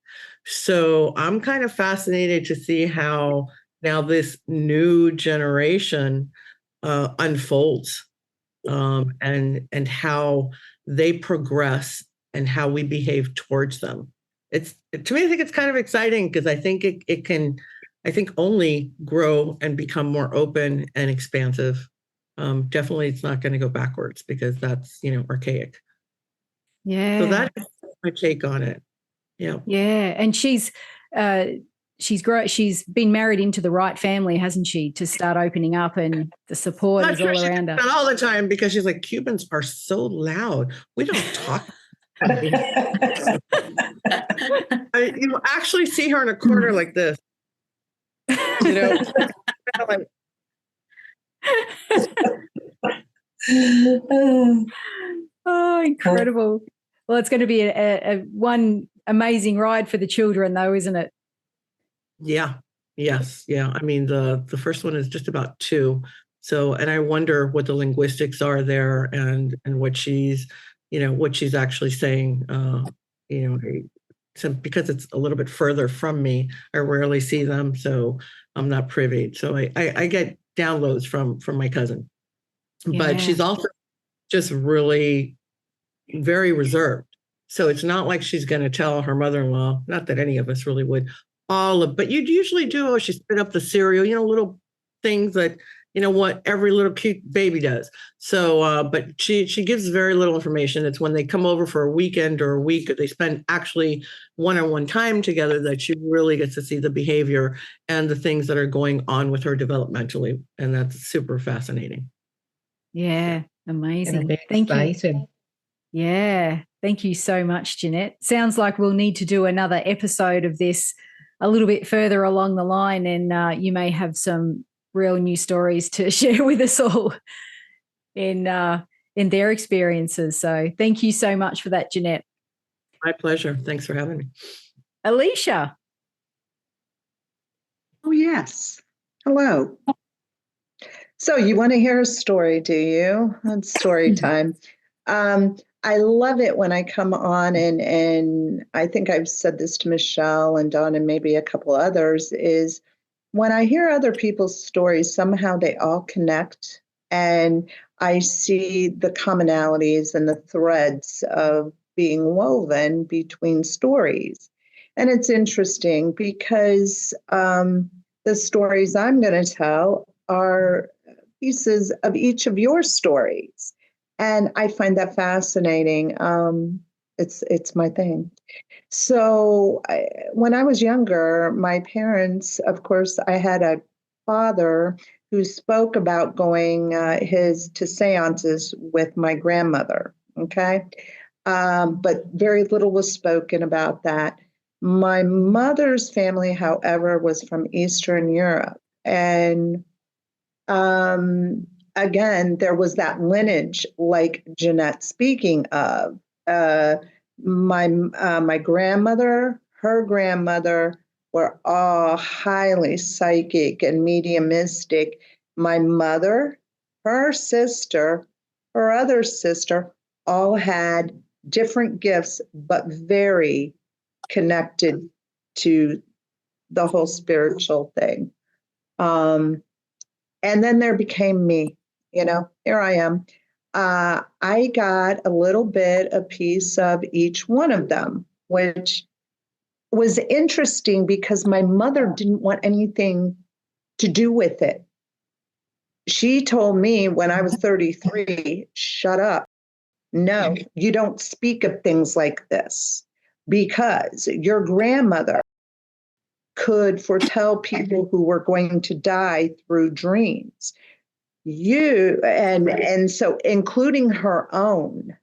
So I'm kind of fascinated to see how now this new generation unfolds. And how they progress and how we behave towards them. To me, I think it's kind of exciting because I think it can, only grow and become more open and expansive. Definitely, it's not going to go backwards because that's, archaic. Yeah. So that is my take on it. Yeah. Yeah. And she's been married into the right family, hasn't she, to start opening up, and the support is all around her. All the time, because she's like, Cubans are so loud. We don't talk. You actually see her in a corner like this. Oh, incredible. Well, it's going to be a one amazing ride for the children, though, isn't it? Yeah. Yes. Yeah. I mean, the first one is just about 2. So, and I wonder what the linguistics are there and what she's actually saying, so because it's a little bit further from me, I rarely see them. So I'm not privy. So I get downloads from my cousin, but she's also just really very reserved. So it's not like she's going to tell her mother-in-law, not that any of us really would, but you'd usually do, she spit up the cereal, little things that, what every little cute baby does. So, but she gives very little information. It's when they come over for a weekend or a week, or they spend actually one-on-one time together, that she really gets to see the behavior and the things that are going on with her developmentally. And that's super fascinating. Yeah. Amazing. Thank you. Yeah. Thank you so much, Jeanette. Sounds like we'll need to do another episode of this a little bit further along the line, and you may have some real new stories to share with us all in their experiences. So thank you so much for that, Jeanette. My pleasure. Thanks for having me. Alicia. Oh, yes. Hello. So you want to hear a story, do you? It's story time. I love it when I come on, and I think I've said this to Michelle and Dawn and maybe a couple others, is when I hear other people's stories, somehow they all connect, and I see the commonalities and the threads of being woven between stories. And it's interesting because the stories I'm going to tell are pieces of each of your stories. And I find that fascinating. It's my thing. So when I was younger, my parents, of course, I had a father who spoke about going to seances with my grandmother. Okay. But very little was spoken about that. My mother's family, however, was from Eastern Europe. And again, there was that lineage, like Jeanette speaking of. My grandmother, her grandmother were all highly psychic and mediumistic. My mother, her sister, her other sister, all had different gifts, but very connected to the whole spiritual thing. And then there became me, here I am. I got a little bit, a piece of each one of them, which was interesting because my mother didn't want anything to do with it. She told me when I was 33, shut up. No, you don't speak of things like this because your grandmother could foretell people who were going to die through dreams. And so including her own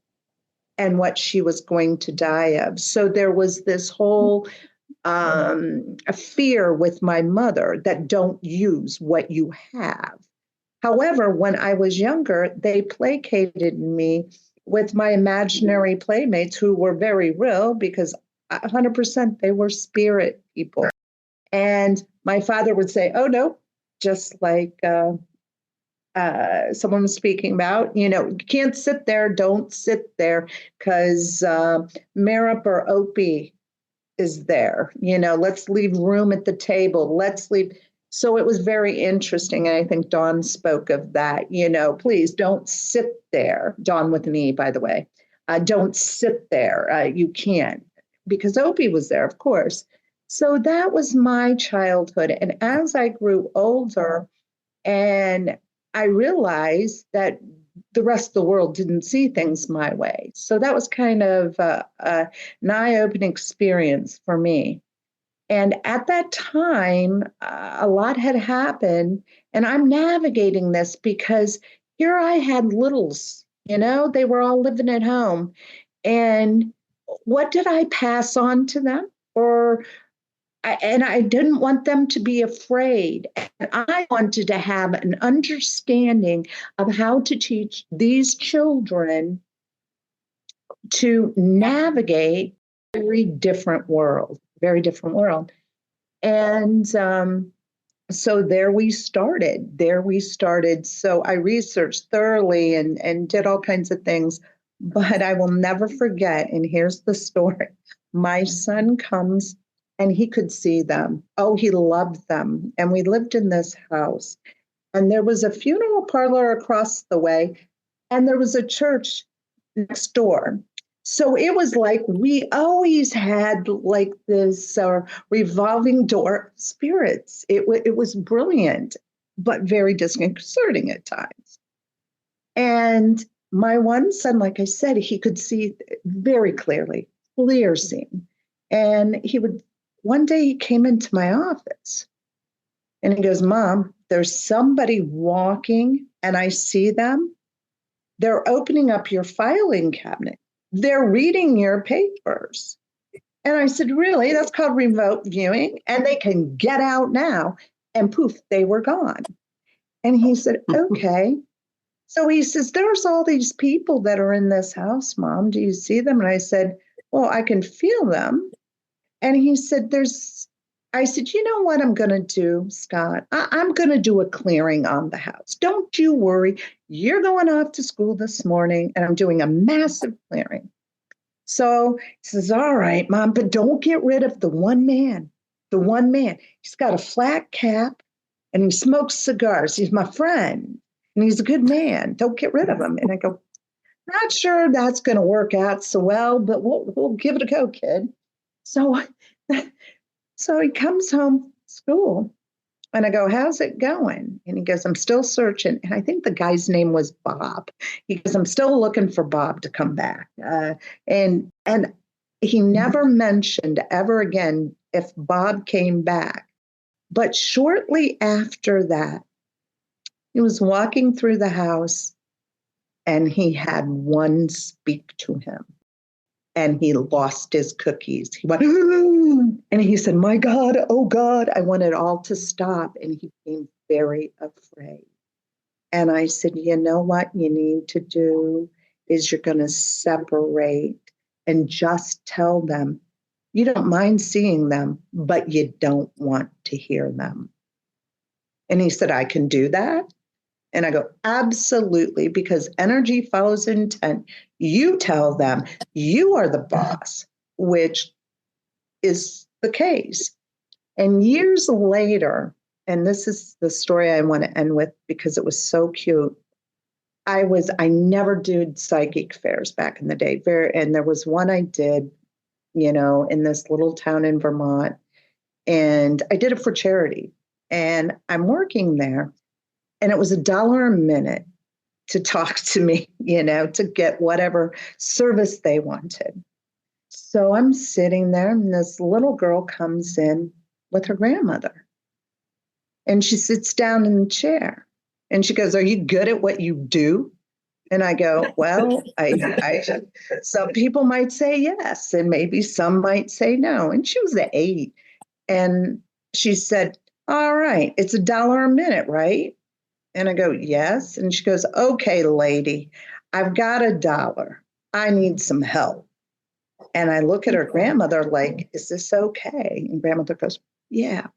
and what she was going to die of. So there was this whole a fear with my mother that don't use what you have. However, when I was younger, they placated me with my imaginary playmates who were very real because 100% they were spirit people. And my father would say, oh, no, just like someone was speaking about, you can't sit there, don't sit there because Merup or Opie is there. Let's leave room at the table. Let's leave. So it was very interesting. And I think Dawn spoke of that, please don't sit there. Dawn with an E, by the way. Don't sit there. You can't. Because Opie was there, of course. So that was my childhood. And as I grew older and I realized that the rest of the world didn't see things my way. So that was kind of an eye-opening experience for me. And at that time, a lot had happened. And I'm navigating this because here I had littles, they were all living at home. And what did I pass on to them? And I didn't want them to be afraid. And I wanted to have an understanding of how to teach these children to navigate a very different world. And so there we started. So I researched thoroughly and did all kinds of things. But I will never forget, and here's the story. My son comes and he could see them. Oh, he loved them. And we lived in this house. And there was a funeral parlor across the way, and there was a church next door. So it was like we always had like this revolving door of spirits. It was brilliant, but very disconcerting at times. And my one son, like I said, he could see very clearly, clear seeing. And one day he came into my office and he goes, Mom, there's somebody walking and I see them. They're opening up your filing cabinet. They're reading your papers. And I said, really? That's called remote viewing. And they can get out now. And poof, they were gone. And he said, okay. So he says, there's all these people that are in this house, Mom. Do you see them? And I said, well, I can feel them. And he said, I said, you know what I'm going to do, Scott? I'm going to do a clearing on the house. Don't you worry. You're going off to school this morning and I'm doing a massive clearing. So he says, all right, Mom, but don't get rid of the one man. He's got a flat cap and he smokes cigars. He's my friend and he's a good man. Don't get rid of him. And I go, not sure that's going to work out so well, but we'll give it a go, kid. So he comes home from school and I go, how's it going? And he goes, I'm still searching. And I think the guy's name was Bob. He goes, I'm still looking for Bob to come back. And he never mentioned ever again if Bob came back. But shortly after that, he was walking through the house and he had one speak to him. And he lost his cookies. He went, and he said, my God, oh God, I want it all to stop. And he became very afraid. And I said, you know what you need to do is you're going to separate and just tell them you don't mind seeing them, but you don't want to hear them. And he said, I can do that. And I go, absolutely, because energy follows intent. You tell them you are the boss, which is the case. And years later, and this is the story I want to end with because it was so cute. I never did psychic fairs back in the day. And there was one I did, in this little town in Vermont. And I did it for charity. And I'm working there. And it was $1 a minute to talk to me, to get whatever service they wanted. So I'm sitting there, and this little girl comes in with her grandmother. And she sits down in the chair. And she goes, "Are you good at what you do?" And I go, "Well, I some people might say yes, and maybe some might say no." And she was 8. And she said, "All right, it's $1 a minute, right?" And I go, "Yes." And she goes, "Okay, lady, I've got $1. I need some help." And I look at her grandmother like, "Is this okay?" And grandmother goes, "Yeah."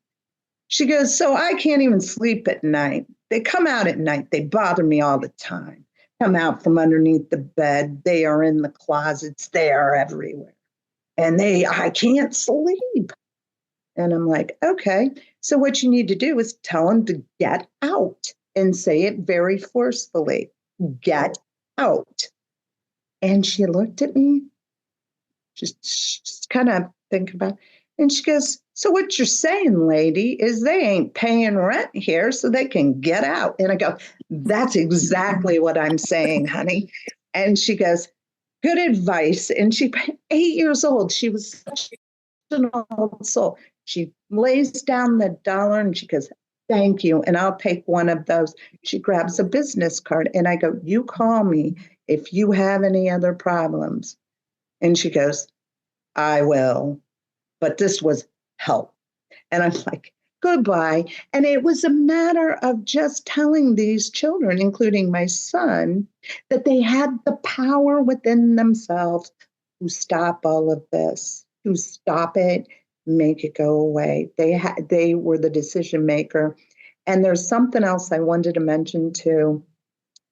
She goes, "So I can't even sleep at night. They come out at night. They bother me all the time. Come out from underneath the bed. They are in the closets. They are everywhere. And I can't sleep." And I'm like, "Okay. So what you need to do is tell them to get out and say it very forcefully. Get out." And she looked at me, just kind of think about it. And she goes, "So what you're saying, lady, is they ain't paying rent here, so they can get out." And I go, "That's exactly what I'm saying, honey." And she goes, "Good advice." And she, 8 years old, she was such an old soul. She lays down the $1 and she goes, "Thank you. And I'll take one of those." She grabs a business card and I go, "You call me if you have any other problems." And she goes, "I will. But this was help." And I'm like, "Goodbye." And it was a matter of just telling these children, including my son, that they had the power within themselves to stop all of this, to stop it, make it go away. They were the decision maker. And there's something else I wanted to mention too.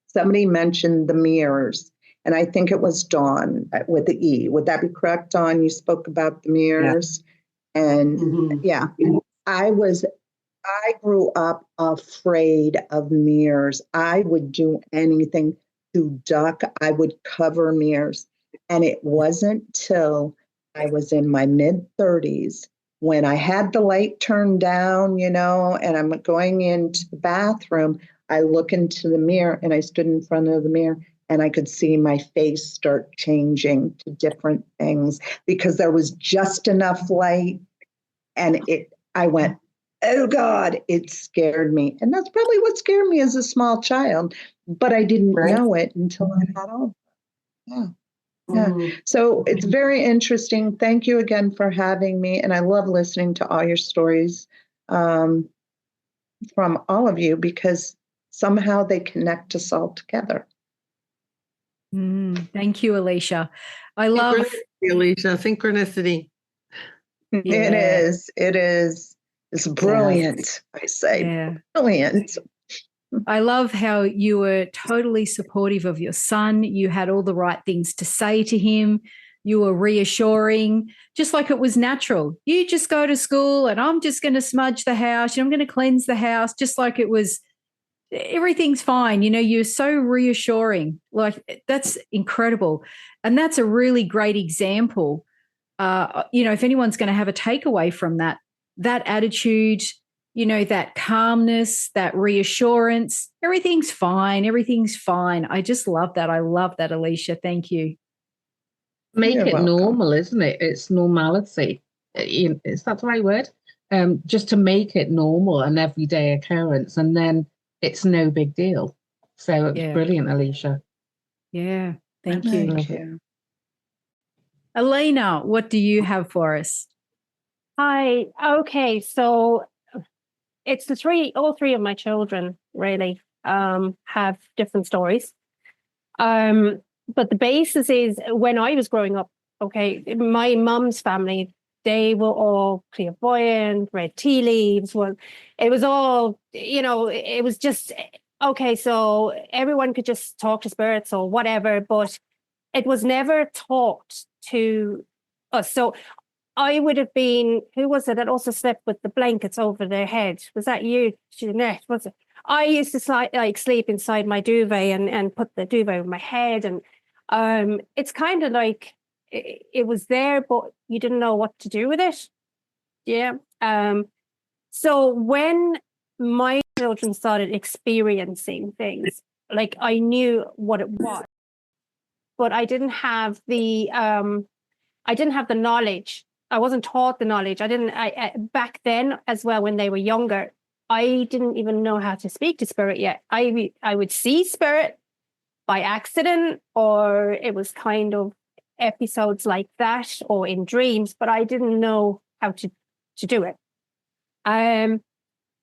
Somebody mentioned the mirrors. And I think it was Dawn with the E. Would that be correct, Dawn? You spoke about the mirrors. Yeah. And yeah, I grew up afraid of mirrors. I would do anything to duck. I would cover mirrors. And it wasn't till I was in my mid-30s when I had the light turned down, and I'm going into the bathroom. I look into the mirror and I stood in front of the mirror and I could see my face start changing to different things because there was just enough light. And I went, "Oh God," it scared me. And that's probably what scared me as a small child, but I didn't know it until I got older. Yeah. Yeah. So it's very interesting. Thank you again for having me. And I love listening to all your stories from all of you because somehow they connect us all together. Thank you, Alicia. I love Alicia. Synchronicity. Yeah. It is. It's brilliant. Yeah. I say brilliant. I love how you were totally supportive of your son. You had all the right things to say to him. You were reassuring, just like it was natural. You just go to school and I'm just going to smudge the house. I'm going to cleanse the house, just like it was. Everything's fine. You're so reassuring. Like, that's incredible. And that's a really great example. If anyone's going to have a takeaway from that attitude, that calmness, that reassurance, everything's fine. Everything's fine. I just love that. I love that, Alicia. Thank you. You're welcome. Normal, isn't it? It's normality. Is that the right word? Just to make it normal, an everyday occurrence, and then it's no big deal. So it's brilliant, Alicia. Yeah. Thank you. Thank you. Elena, what do you have for us? Hi. Okay. So it's all three of my children really have different stories. But the basis is when I was growing up, okay, my mum's family, they were all clairvoyant, read tea leaves. Well, it was all, it was just okay, so everyone could just talk to spirits or whatever, but it was never taught to us. So I would have been, who was it that also slept with the blankets over their head? Was that you, Jeanette? Was it? I used to sleep inside my duvet and put the duvet over my head. And it's kind of like it was there, but you didn't know what to do with it. Yeah. So when my children started experiencing things, like I knew what it was, but I didn't have the knowledge. I wasn't taught the knowledge. I back then as well, when they were younger, I didn't even know how to speak to spirit yet. I would see spirit by accident, or it was kind of episodes like that, or in dreams, but I didn't know how to do it.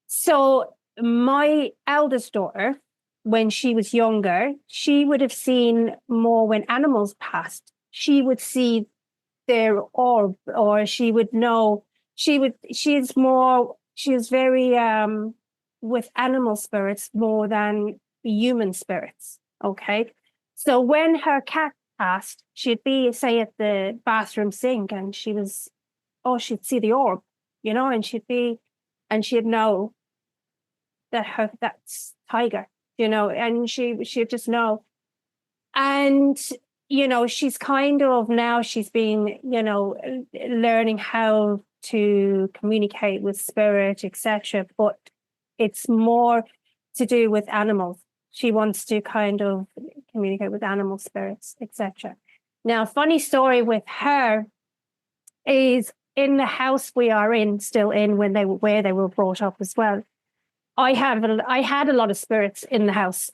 So my eldest daughter, when she was younger, she would have seen more when animals passed. She would see their orb, or she would know. She's very with animal spirits more than human spirits. Okay. So when her cat passed, she'd be, say, at the bathroom sink, and she'd see the orb, and she'd know that's Tiger, and she'd just know. And she's kind of, now she's been learning how to communicate with spirit, etc., but it's more to do with animals. She wants to kind of communicate with animal spirits, etc. Now, funny story with her is, in the house we are still in, where they were brought up as well, I had a lot of spirits in the house,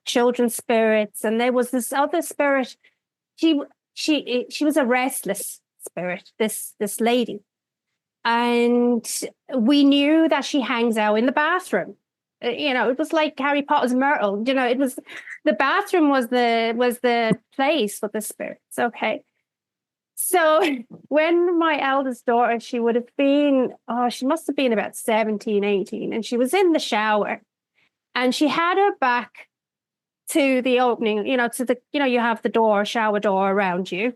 children's spirits, and there was this other spirit. She was a restless spirit, this lady, and we knew that she hangs out in the bathroom. It was like Harry Potter's Myrtle. It was, the bathroom was the place for the spirits. Okay. So when my eldest daughter, she would have been, she must have been about 17, 18, and she was in the shower, and she had her back to the opening, to the, you have the shower door around you,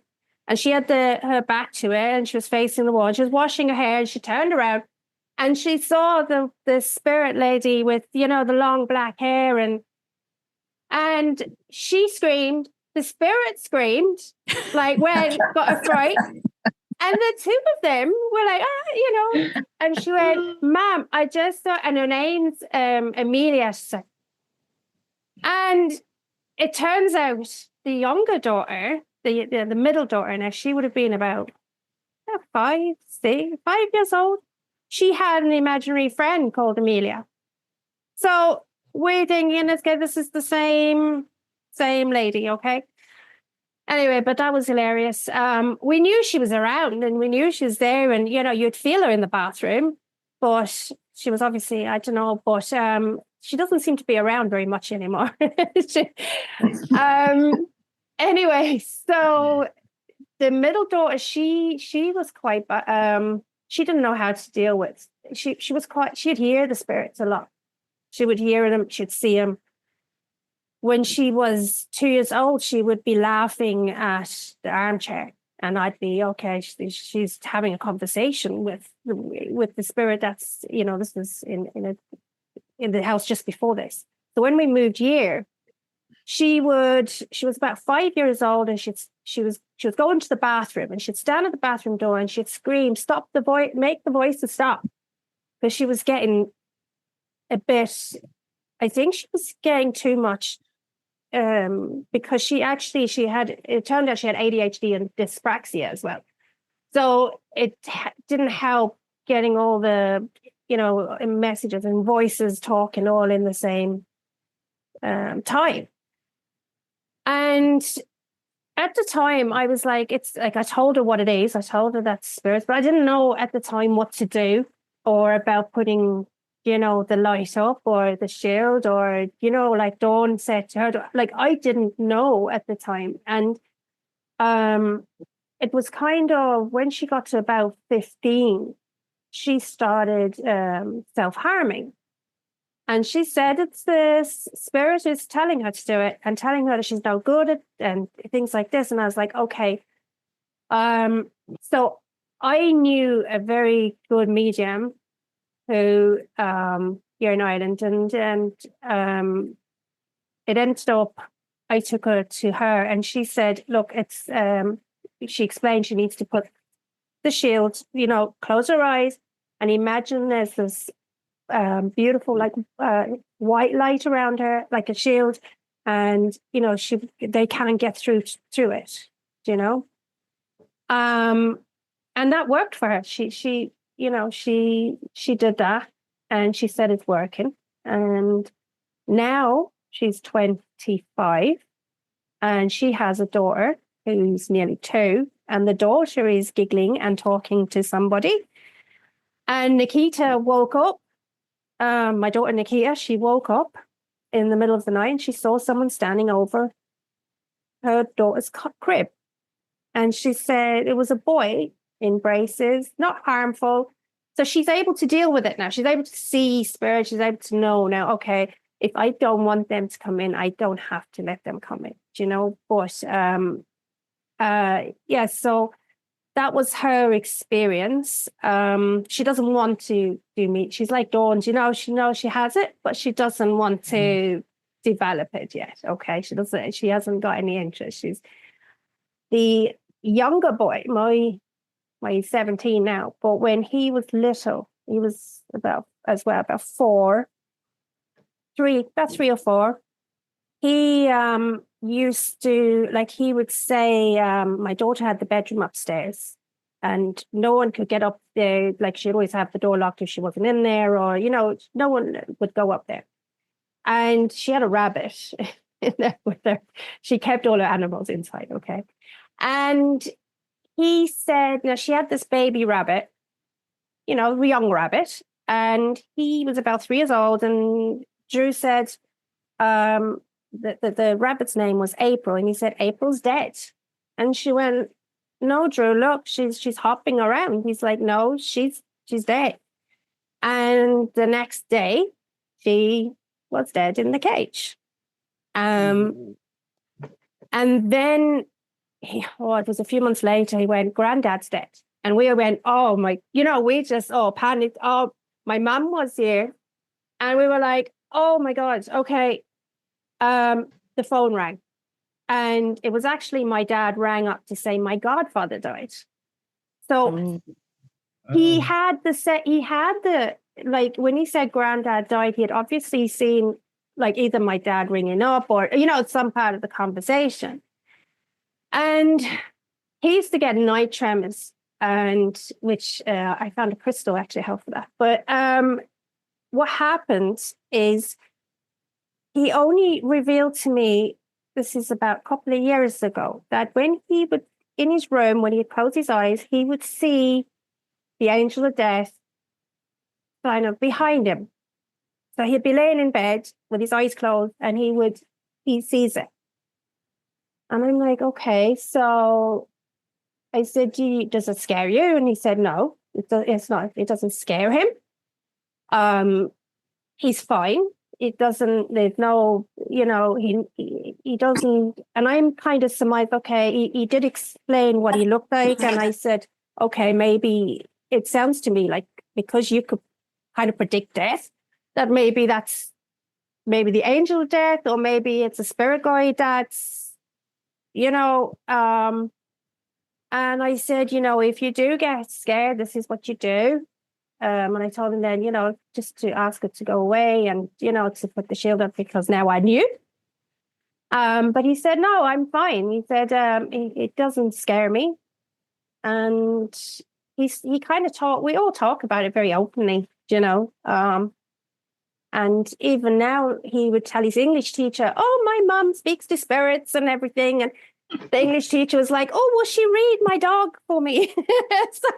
and she had her back to it, and she was facing the wall, and she was washing her hair, and she turned around, and she saw the spirit lady with, the long black hair, and she screamed. The spirit screamed, like, when got a fright. And the two of them were like, and she went, "Ma'am, I just saw," and her name's Amelia. And it turns out the younger daughter, the middle daughter, now she would have been about 5 years old. She had an imaginary friend called Amelia. So we're thinking, okay, this is the same lady, okay? Anyway, but that was hilarious. We knew she was around, and we knew she was there, and you'd feel her in the bathroom, but she was obviously, I don't know, but she doesn't seem to be around very much anymore. Anyway, so the middle daughter, she was quite, she didn't know how to deal with. She'd hear the spirits a lot. She would hear them, she'd see them. When she was 2 years old, she would be laughing at the armchair, and I'd be, okay, she's having a conversation with the spirit that's, this was in the house just before this. So when we moved here, she was about 5 years old, and she was going to the bathroom, and she'd stand at the bathroom door, and she'd scream, "Stop the voice, make the voices stop," because she was getting a bit, I think she was getting too much. Because it turned out she had ADHD and dyspraxia as well. So it didn't help getting all the, messages and voices talking all in the same time. And at the time, I was like, it's like, I told her what it is. I told her that's spirits, but I didn't know at the time what to do, or about putting the light up, or the shield, or, like Dawn said to her, like, I didn't know at the time. And it was kind of, when she got to about 15, she started self-harming. And she said it's the spirit is telling her to do it and telling her that she's no good at and things like this. And I was like, okay. So I knew a very good medium who here in Ireland, and it ended up I took her to her, and she said, look, it's she explained she needs to put the shield, close her eyes and imagine there's this beautiful like white light around her, like a shield, and they can't get through it, and that worked for her. She did that, and she said it's working. And now she's 25, and she has a daughter who's nearly 2, and the daughter is giggling and talking to somebody. And Nikita woke up. My daughter Nikita, she woke up in the middle of the night, and she saw someone standing over her daughter's crib. And she said it was a boy in braces, not harmful. So she's able to deal with it now. She's able to see spirit. She's able to know now, okay, if I don't want them to come in, I don't have to let them come in, But so that was her experience. She doesn't want to do meat. She's like Dawn, she knows she has it, but she doesn't want to develop it yet. Okay. She hasn't got any interest. She's the younger boy, my 17 now, but when he was little, he was about 3 or 4. He used to, like, he would say, my daughter had the bedroom upstairs and no one could get up there. Like, she'd always have the door locked if she wasn't in there, or, no one would go up there. And she had a rabbit in there with her. She kept all her animals inside, okay? And he said, she had this baby rabbit, a young rabbit, and he was about 3 years old. And Drew said the rabbit's name was April, and he said, April's dead. And she went, no, Drew, look, she's hopping around. He's like, no, she's dead. And the next day, she was dead in the cage. And then it was a few months later, he went, Granddad's dead. And we went, oh my, we just panicked. Oh, my mum was here. And we were like, oh my God, okay. The phone rang. And it was actually my dad rang up to say my godfather died. So he had like, when he said Granddad died, he had obviously seen like either my dad ringing up or, some part of the conversation. And he used to get night tremors, and which I found a crystal actually helped for that. But what happened is he only revealed to me, this is about a couple of years ago, that when he would, in his room, when he'd close his eyes, he would see the angel of death kind of behind him. So he'd be laying in bed with his eyes closed, and he sees it. And I'm like, okay. So I said, does it scare you? And he said, no, it's not. It doesn't scare him. He's fine. It doesn't, there's no, he doesn't. And I'm kind of surmised, okay, he did explain what he looked like. And I said, okay, maybe it sounds to me like, because you could kind of predict death, that maybe that's maybe the angel of death, or maybe it's a spirit guide that's, and I said, if you do get scared, this is what you do. And I told him then, just to ask it to go away and, to put the shield up, because now I knew. But he said, no, I'm fine. He said, it doesn't scare me. And he kind of we all talk about it very openly, and even now he would tell his English teacher, oh, my mum speaks to spirits and everything. And the English teacher was like, oh, will she read my dog for me? So,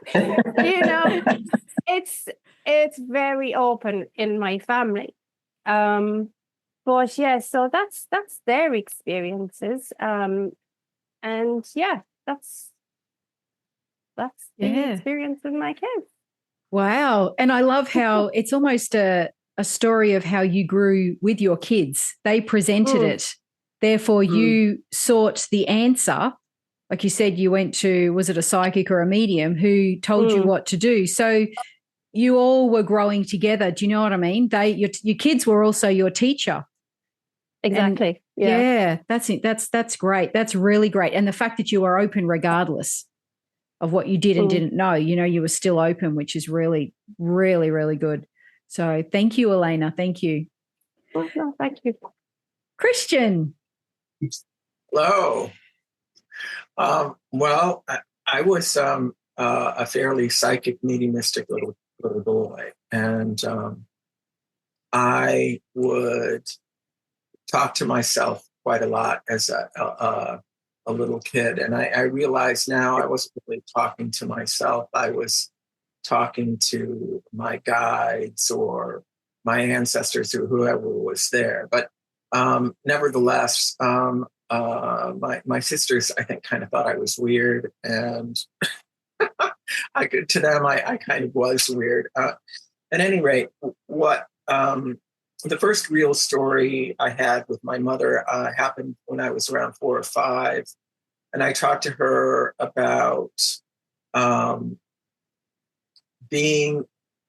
it's very open in my family. But yeah, so that's their experiences. And yeah, that's the experience with my kids. Wow. And I love how it's almost a a story of how you grew with your kids. They presented it. Therefore, you sought the answer. Like you said, you went to, was it a psychic or a medium who told you what to do? So you all were growing together. Do you know what I mean? Your kids were also your teacher. Exactly. And yeah, that's it. That's great. That's really great. And the fact that you were open regardless of what you did and didn't know, you were still open, which is really, really, really good. So thank you, Elena. Thank you. Oh, no, thank you. Christian. Hello. Well, I was a fairly psychic, mediumistic little boy, and I would talk to myself quite a lot as a little kid, and I realize now I wasn't really talking to myself. I was talking to my guides or my ancestors or whoever was there. But nevertheless, my sisters, I think, kind of thought I was weird, and to them, I kind of was weird. At any rate, what the first real story I had with my mother happened when I was around 4 or 5, and I talked to her about being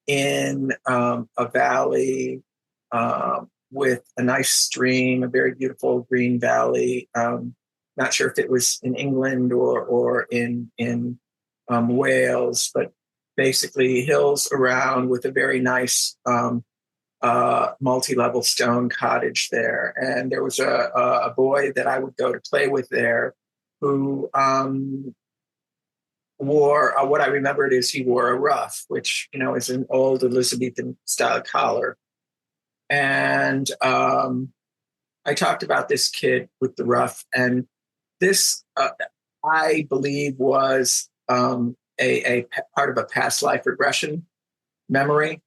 in a valley with a nice stream, a very beautiful green valley. Not sure if it was in England or in Wales, but basically hills around with a very nice multi-level stone cottage there. And there was a boy that I would go to play with there who wore, what I remembered is he wore a ruff, which, is an old Elizabethan style collar. And I talked about this kid with the ruff, and this, I believe, was a part of a past life regression memory.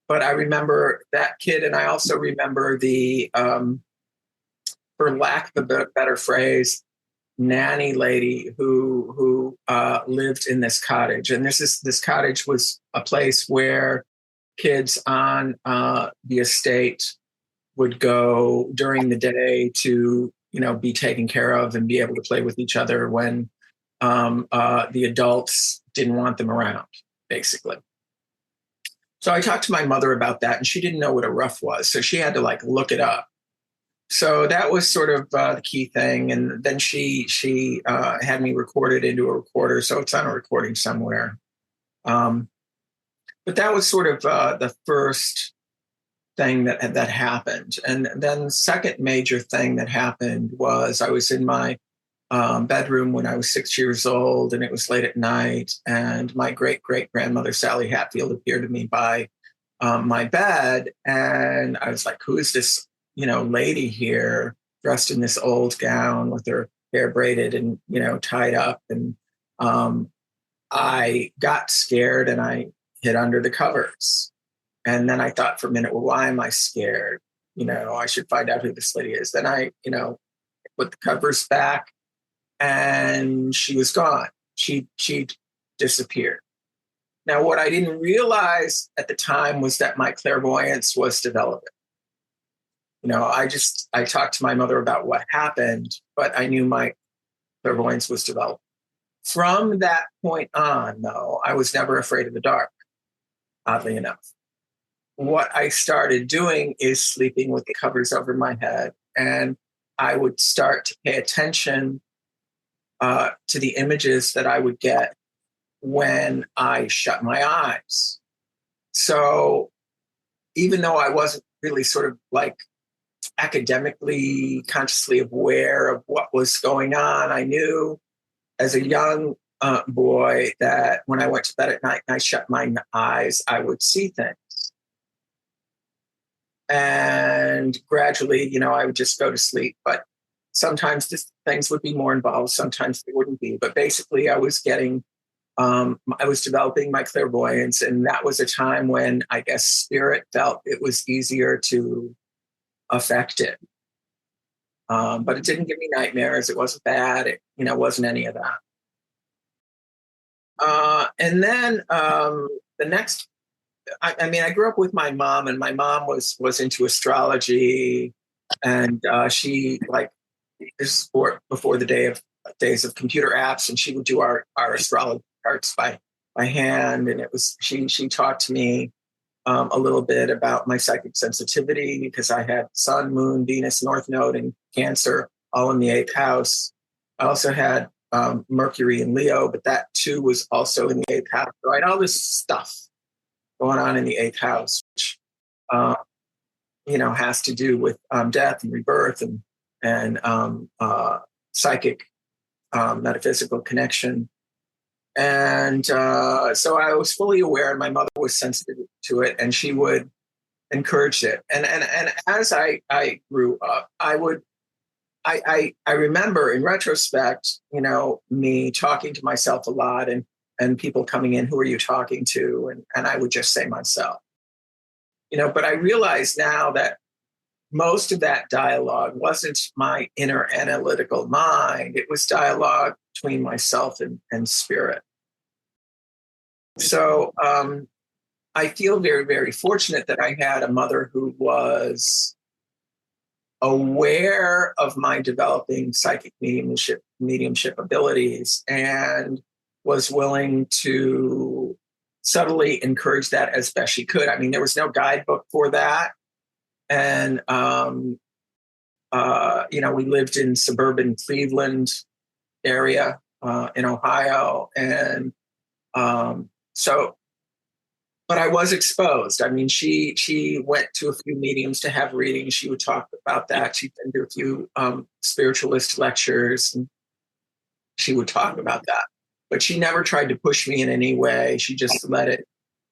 But I remember that kid, and I also remember the, for lack of a better phrase, nanny lady who lived in this cottage. And this cottage was a place where kids on the estate would go during the day to, be taken care of and be able to play with each other when the adults didn't want them around, basically. So I talked to my mother about that, and she didn't know what a ruff was. So she had to look it up. So that was sort of the key thing. And then she had me recorded into a recorder. So it's on a recording somewhere. But that was sort of the first thing that happened. And then the second major thing that happened was I was in my bedroom when I was 6 years old, and it was late at night. And my great-great-grandmother, Sally Hatfield, appeared to me by my bed. And I was like, who is this, lady here dressed in this old gown with her hair braided and, tied up? And I got scared and I hid under the covers. And then I thought for a minute, well, why am I scared? I should find out who this lady is. Then I, put the covers back, and she was gone. She disappeared. Now, what I didn't realize at the time was that my clairvoyance was developing. I talked to my mother about what happened, but I knew my clairvoyance was developing. From that point on, though, I was never afraid of the dark, oddly enough. What I started doing is sleeping with the covers over my head, and I would start to pay attention to the images that I would get when I shut my eyes. So even though I wasn't really sort of academically, consciously aware of what was going on, I knew as a young boy that when I went to bed at night and I shut my eyes, I would see things. And gradually, I would just go to sleep. But sometimes things would be more involved. Sometimes they wouldn't be. But basically, I was developing my clairvoyance. And that was a time when I guess spirit felt it was easier to affect it. But it didn't give me nightmares. It wasn't bad. It, wasn't any of that. And then the next I mean, I grew up with my mom, and my mom was into astrology, and she like this before the days of computer apps, and she would do our astrology charts by hand, and it was she taught to me a little bit about my psychic sensitivity because I had Sun, Moon, Venus, North Node, and Cancer all in the 8th house. I also had Mercury in Leo, but that too was also in the 8th house. So I had all this stuff going on in the 8th house, which has to do with death and rebirth and psychic metaphysical connection. And so I was fully aware, and my mother was sensitive to it, and she would encourage it. And as I grew up, I remember in retrospect, me talking to myself a lot, and people coming in, who are you talking to? And I would just say myself, but I realize now that most of that dialogue wasn't my inner analytical mind. It was dialogue between myself and spirit. So I feel very, very fortunate that I had a mother who was aware of my developing psychic mediumship abilities and was willing to subtly encourage that as best she could. I mean, there was no guidebook for that. And, we lived in suburban Cleveland area in Ohio. And but I was exposed. I mean, she went to a few mediums to have readings. She would talk about that. She'd been to a few spiritualist lectures, and she would talk about that. But she never tried to push me in any way. She just let it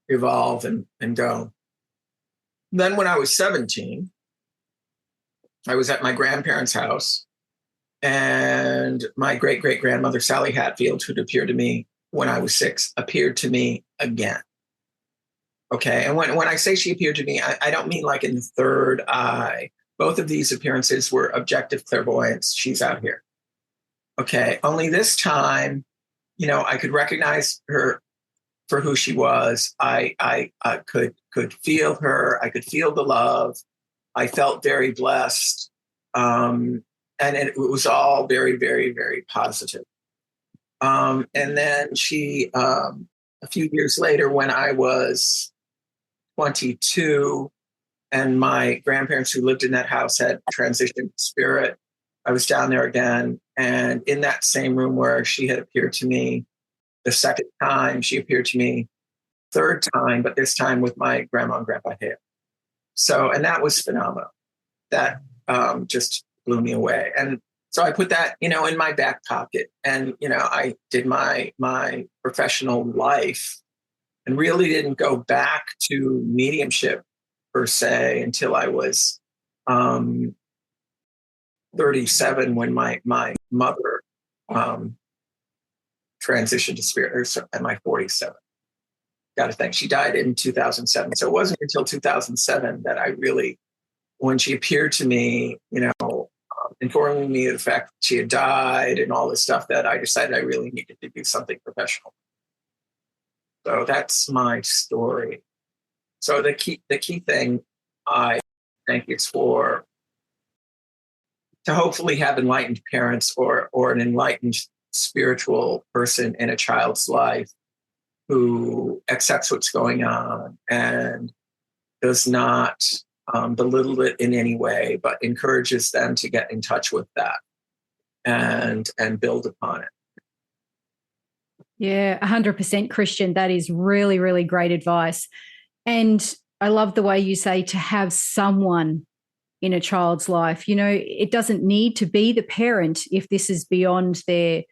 evolve and go. Then when I was 17, I was at my grandparents' house, and my great-great-grandmother, Sally Hatfield, who'd appeared to me when I was 6, appeared to me again. Okay, and when I say she appeared to me, I don't mean like in the third eye. Both of these appearances were objective clairvoyance. She's out here. Okay, only this time, I could recognize her for who she was. I could feel her. I could feel the love. I felt very blessed. And it was all very, very, very positive. And then she, a few years later, when I was 22, and my grandparents who lived in that house had transitioned to spirit, I was down there again. And in that same room where she had appeared to me the second time, she appeared to me third time, but this time with my grandma and grandpa here. So, and that was phenomenal. That just blew me away. And so I put that, in my back pocket. And, I did my professional life and really didn't go back to mediumship per se until I was 37, when my mother transitioned to spirit, at my 47. Got to think, she died in 2007. So it wasn't until 2007 that I really, when she appeared to me, informing me of the fact that she had died and all this stuff, that I decided I really needed to do something professional. So that's my story. So the key thing, I think, is to hopefully have enlightened parents or an enlightened spiritual person in a child's life who accepts what's going on and does not belittle it in any way, but encourages them to get in touch with that and build upon it. Yeah, 100%, Christian. That is really, really great advice. And I love the way you say to have someone in a child's life. It doesn't need to be the parent if this is beyond their,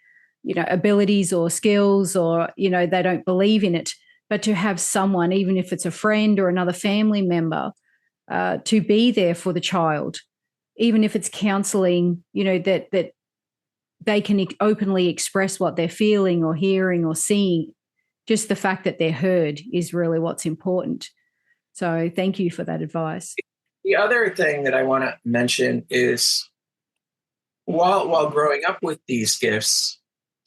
abilities or skills, or, they don't believe in it. But to have someone, even if it's a friend or another family member, to be there for the child, even if it's counseling, that they can openly express what they're feeling or hearing or seeing. Just the fact that they're heard is really what's important. So thank you for that advice. The other thing that I want to mention is while growing up with these gifts,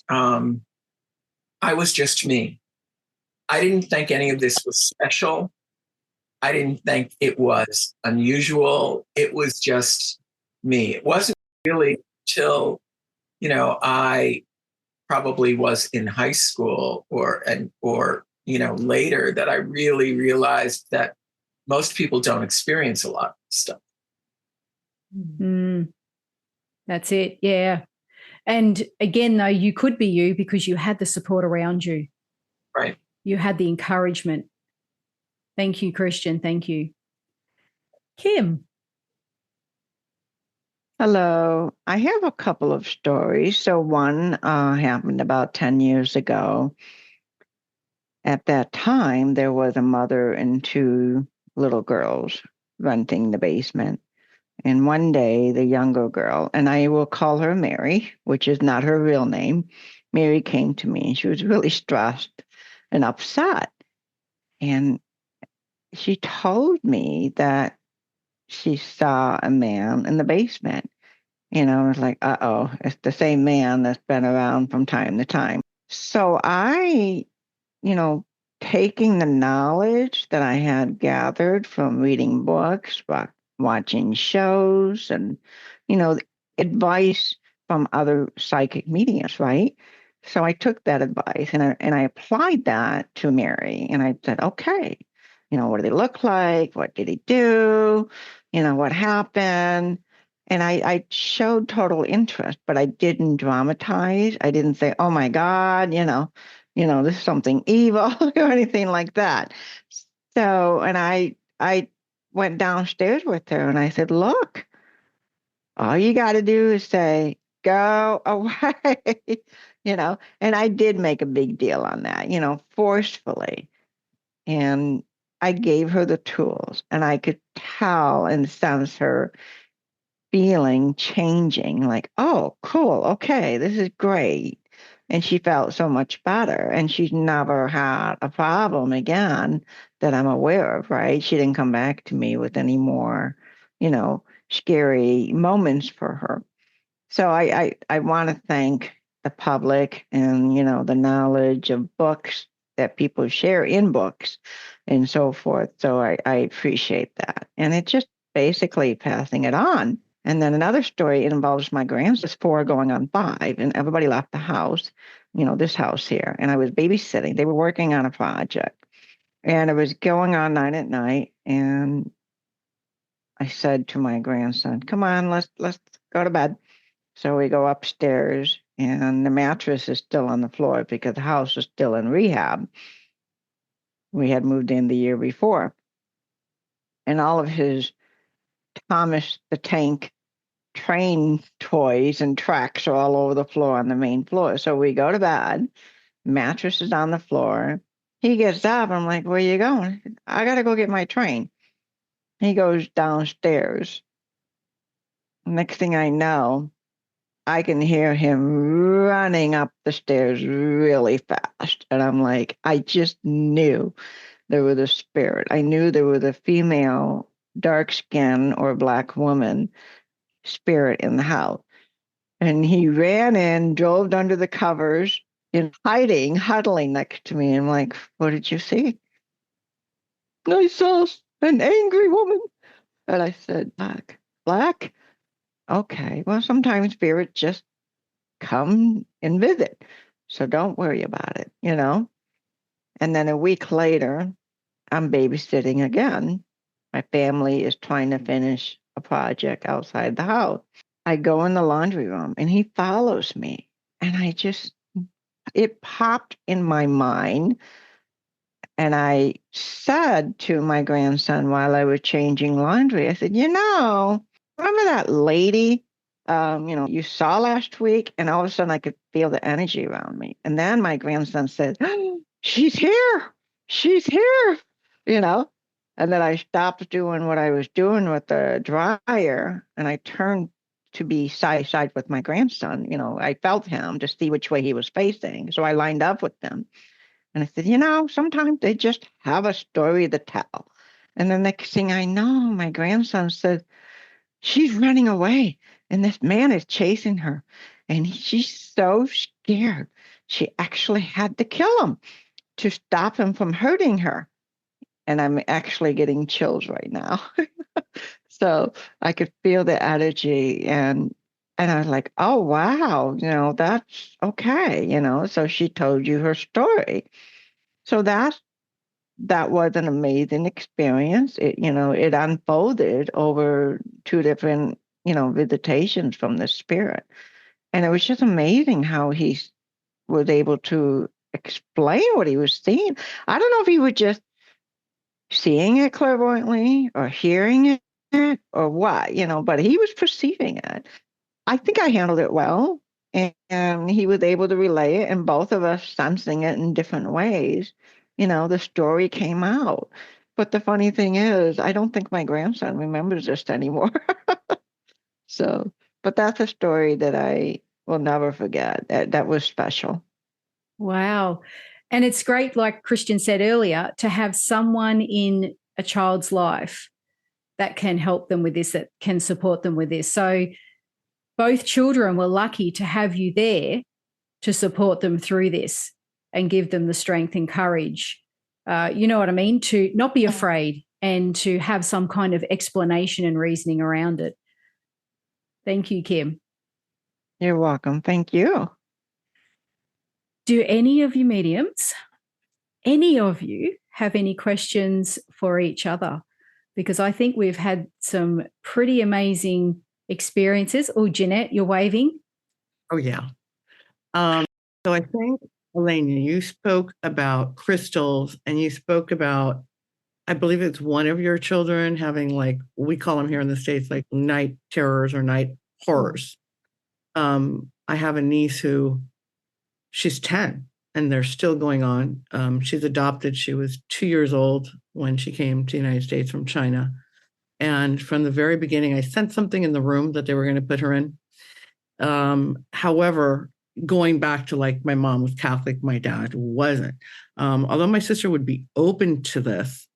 I was just me. I didn't think any of this was special. I didn't think it was unusual. It was just me. It wasn't really till, I probably was in high school or later that I really realized that most people don't experience a lot of stuff. That's it. Yeah. And again, though, you could be you because you had the support around you. Right. You had the encouragement. Thank you, Christian. Thank you. Kim. Hello. I have a couple of stories. So one happened about 10 years ago. At that time, there was a mother and two little girls renting the basement. And one day, the younger girl, and I will call her Mary, which is not her real name, Mary came to me and she was really stressed and upset. And she told me that she saw a man in the basement. I was like, uh-oh, it's the same man that's been around from time to time. So I, taking the knowledge that I had gathered from reading books, watching shows, and, advice from other psychic mediums, right? So I took that advice and I applied that to Mary. And I said, okay, what did he look like? What did he do? What happened? And I showed total interest, but I didn't dramatize. I didn't say, oh my God, this is something evil or anything like that. So, and I went downstairs with her and I said, look, all you got to do is say, go away, and I did make a big deal on that, forcefully. And I gave her the tools and I could tell and sense her feeling changing, like, oh, cool. Okay, this is great. And she felt so much better. And she's never had a problem again that I'm aware of, right? She didn't come back to me with any more, scary moments for her. So I want to thank the public and, the knowledge of books that people share in books and so forth. So I appreciate that. And it's just basically passing it on. And then another story, it involves my grandson, 4 going on 5, and everybody left the house, this house here. And I was babysitting. They were working on a project. And it was going on 9 at night. And I said to my grandson, come on, let's go to bed. So we go upstairs, and the mattress is still on the floor because the house is still in rehab. We had moved in the year before. And all of his Thomas the Tank train toys and tracks are all over the floor on the main floor. So we go to bed, mattress is on the floor. He gets up. I'm like, where are you going? I got to go get my train. He goes downstairs. Next thing I know, I can hear him running up the stairs really fast. And I'm like, I just knew there was a spirit. I knew there was a female, dark skin or black woman spirit in the house. And he ran in, drove under the covers, in hiding, huddling next to me. I'm like, what did you see? I saw an angry woman. And I said, Black? Okay. Well, sometimes spirits just come and visit. So don't worry about it, And then a week later, I'm babysitting again. My family is trying to finish a project outside the house. I go in the laundry room and he follows me. And it popped in my mind. And I said to my grandson while I was changing laundry, I said, remember that lady, you saw last week? And all of a sudden I could feel the energy around me. And then my grandson said, oh, she's here. She's here, And then I stopped doing what I was doing with the dryer and I turned to be side by side with my grandson. I felt him to see which way he was facing. So I lined up with them. And I said, sometimes they just have a story to tell. And the next thing I know, my grandson said, she's running away and this man is chasing her. And she's so scared. She actually had to kill him to stop him from hurting her. and I'm actually getting chills right now. So I could feel the energy, and I was like, oh wow, that's okay, So she told you her story. So that was an amazing experience. It unfolded over two different, visitations from the spirit. And it was just amazing how he was able to explain what he was seeing. I don't know if he was just seeing it clairvoyantly or hearing it or what, but he was perceiving it. I think I handled it well, and he was able to relay it, and both of us sensing it in different ways. The story came out. But the funny thing is, I don't think my grandson remembers this anymore. So, but that's a story that I will never forget. That was special. Wow. And it's great, like Christian said earlier, to have someone in a child's life that can help them with this, that can support them with this. So both children were lucky to have you there to support them through this and give them the strength and courage, you know what I mean, to not be afraid and to have some kind of explanation and reasoning around it. Thank you, Kim. You're welcome. Thank you. Do any of you mediums, any of you, have any questions for each other? Because I think we've had some pretty amazing experiences. Oh, Jeanette, you're waving. Oh, yeah. So I think, Elaine, you spoke about crystals, and you spoke about, I believe it's one of your children having, like, we call them here in the States, like night terrors or night horrors. I have a niece who, she's 10 and they're still going on. She's adopted. She was 2 years old when she came to the United States from China. And from the very beginning, I sensed something in the room that they were going to put her in. However, going back to, like, my mom was Catholic, my dad wasn't. Although my sister would be open to this,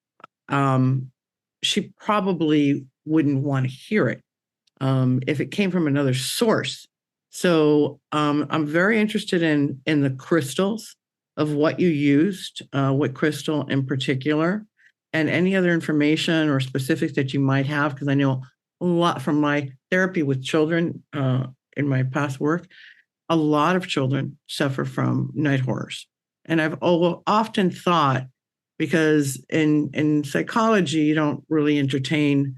she probably wouldn't want to hear it if it came from another source. So I'm very interested in the crystals, of what you used, what crystal in particular, and any other information or specifics that you might have, because I know a lot from my therapy with children in my past work. A lot of children suffer from night horrors. And I've often thought, because in psychology, you don't really entertain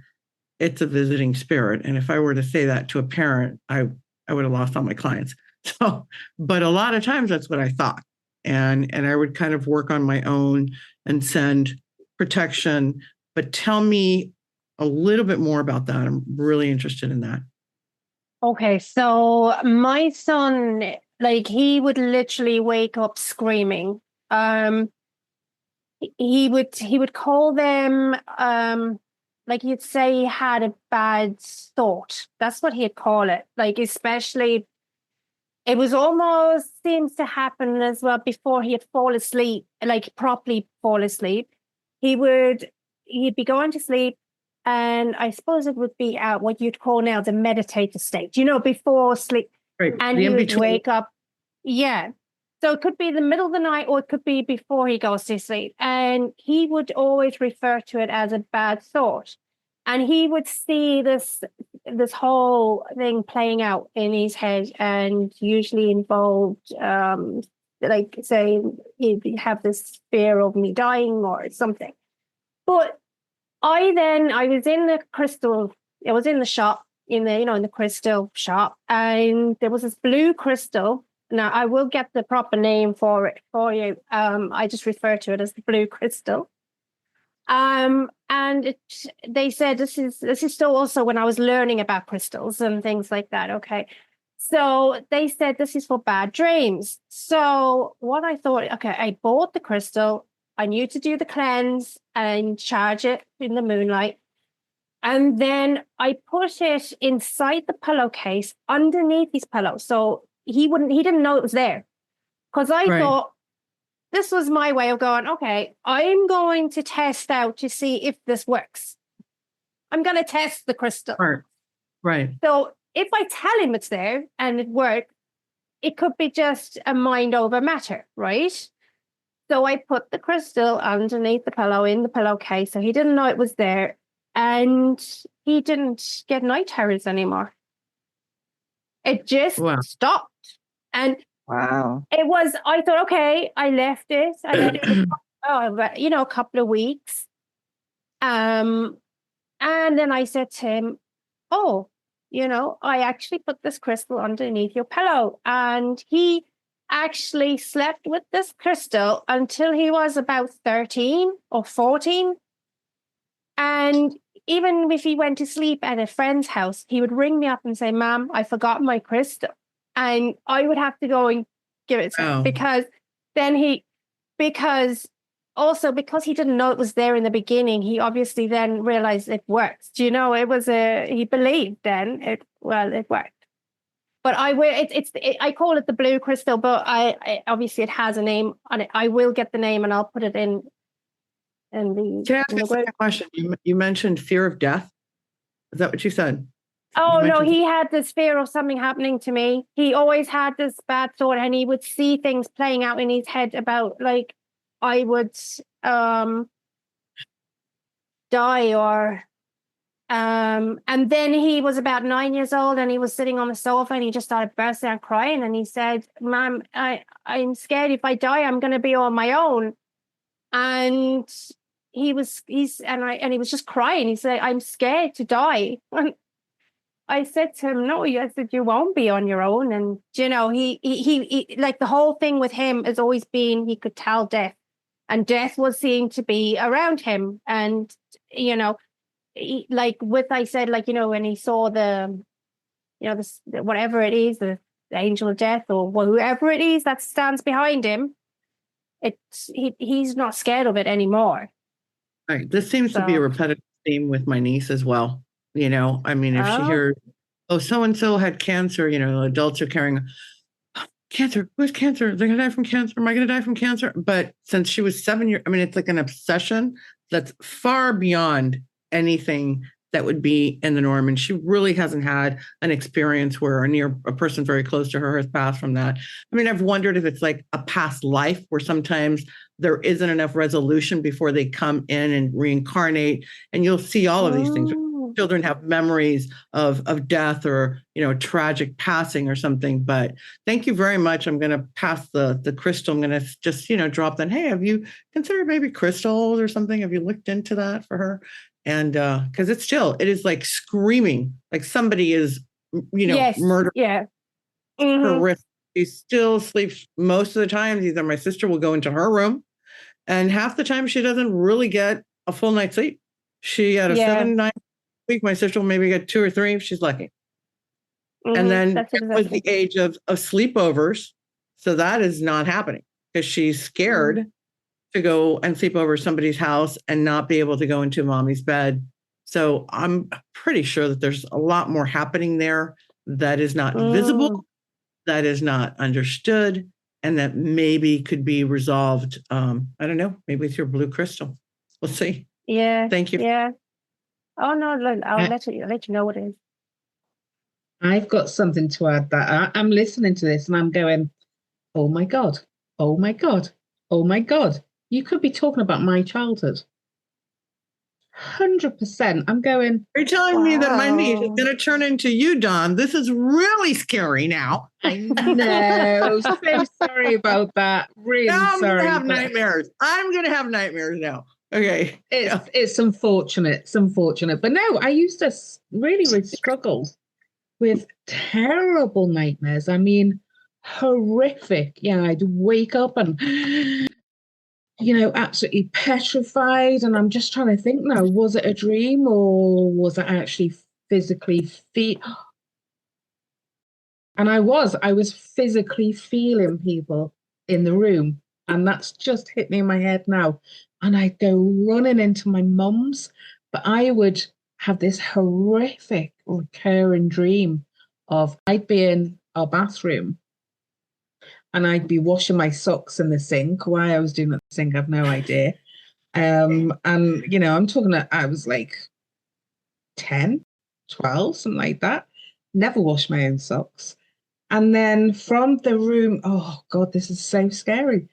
it's a visiting spirit. And if I were to say that to a parent, I would have lost all my clients. So, but a lot of times that's what I thought. And I would kind of work on my own and send protection. But tell me a little bit more about that. I'm really interested in that. Okay, so my son, like, he would literally wake up screaming. He would call them, like, he'd say he had a bad thought. That's what he'd call it. Like, especially, it was almost seems to happen as well before he'd fall asleep, like properly fall asleep. He'd be going to sleep, and I suppose it would be at what you'd call now the meditative state, before sleep. Right. And he would wake up. Yeah. So it could be the middle of the night, or it could be before he goes to sleep. And he would always refer to it as a bad thought. And he would see this whole thing playing out in his head, and usually involved, like, say, he'd have this fear of me dying or something. But I was in the crystal, I was in the shop, in the crystal shop, and there was this blue crystal. Now, I will get the proper name for it for you. I just refer to it as the blue crystal. And they said this is still also when I was learning about crystals and things like that. Okay. So they said this is for bad dreams. So what I thought, okay, I bought the crystal. I knew to do the cleanse and charge it in the moonlight. And then I put it inside the pillowcase underneath his pillow. So he didn't know it was there. Because I thought this was my way of going, okay, I'm going to test out to see if this works. I'm going to test the crystal. Right. So if I tell him it's there and it worked, it could be just a mind over matter, right? So I put the crystal underneath the pillow in the pillowcase, so he didn't know it was there, and he didn't get night terrors anymore. It just stopped. And Wow. it was, I thought, okay, I left it a couple of weeks. And then I said to him, oh, I actually put this crystal underneath your pillow. And he actually slept with this crystal until he was about 13 or 14. And even if he went to sleep at a friend's house, he would ring me up and say, Mom, I forgot my crystal. And I would have to go and give it to him because he didn't know it was there in the beginning, he obviously then realized it works. He believed then it worked. But I call it the blue crystal, but I obviously it has a name on it. I will get the name and I'll put it in the. Can I ask you a question? You mentioned fear of death. Is that what you said? Oh, no, he had this fear of something happening to me. He always had this bad thought, and he would see things playing out in his head about, like, I would die or... and then he was about 9 years old, and he was sitting on the sofa, and he just started bursting out crying, and he said, Mom, I'm scared if I die, I'm going to be on my own. And he was just crying. He said, I'm scared to die. I said to him, no, I said, you won't be on your own. And, he like the whole thing with him has always been, he could tell death, and death was seen to be around him. And, I said, when he saw the whatever it is, the angel of death or whoever it is that stands behind him, he's not scared of it anymore. Right. This seems to be a repetitive theme with my niece as well. If she hears, so-and-so had cancer, adults are carrying cancer. Where's cancer? They're going to die from cancer. Am I going to die from cancer? But since she was 7 years, it's like an obsession that's far beyond anything that would be in the norm. And she really hasn't had an experience where a person very close to her has passed from that. I've wondered if it's like a past life where sometimes there isn't enough resolution before they come in and reincarnate. And you'll see all of these things. Children have memories of death or, tragic passing or something. But thank you very much. I'm going to pass the crystal. I'm going to just, drop that. Hey, have you considered maybe crystals or something? Have you looked into that for her? And because it is like screaming, like somebody is, murdered. Yeah. Mm-hmm. Horrific. She still sleeps most of the time. Either my sister will go into her room, and half the time she doesn't really get a full night's sleep. She had a 7-9 week. My sister will maybe get 2 or 3 if she's lucky. Mm-hmm. And then it was the age of sleepovers. So that is not happening because she's scared to go and sleep over somebody's house and not be able to go into mommy's bed. So I'm pretty sure that there's a lot more happening there that is not visible, that is not understood, and that maybe could be resolved. I don't know, maybe with your blue crystal. We'll see. Yeah. Thank you. Yeah. Oh, no, I'll let you know what it is. I've got something to add that I'm listening to this and I'm going, oh my God, oh my God, oh my God. You could be talking about my childhood. 100%. I'm going. You're telling me that my niece is going to turn into you, Dawn. This is really scary now. I know. So sorry about that. Really now I'm sorry. Going to have nightmares. I'm going to have nightmares now. Okay. It's unfortunate. It's unfortunate. But no, I used to really struggle with terrible nightmares. Horrific. Yeah, I'd wake up and absolutely petrified. And I'm just trying to think now, was it a dream or was it actually physically And I was physically feeling people in the room. And that's just hit me in my head now. And I'd go running into my mum's, but I would have this horrific recurring dream of I'd be in our bathroom and I'd be washing my socks in the sink. Why I was doing it in the sink, I have no idea. And, I'm talking that I was like 10, 12, something like that. Never washed my own socks. And then from the room, oh God, this is so scary.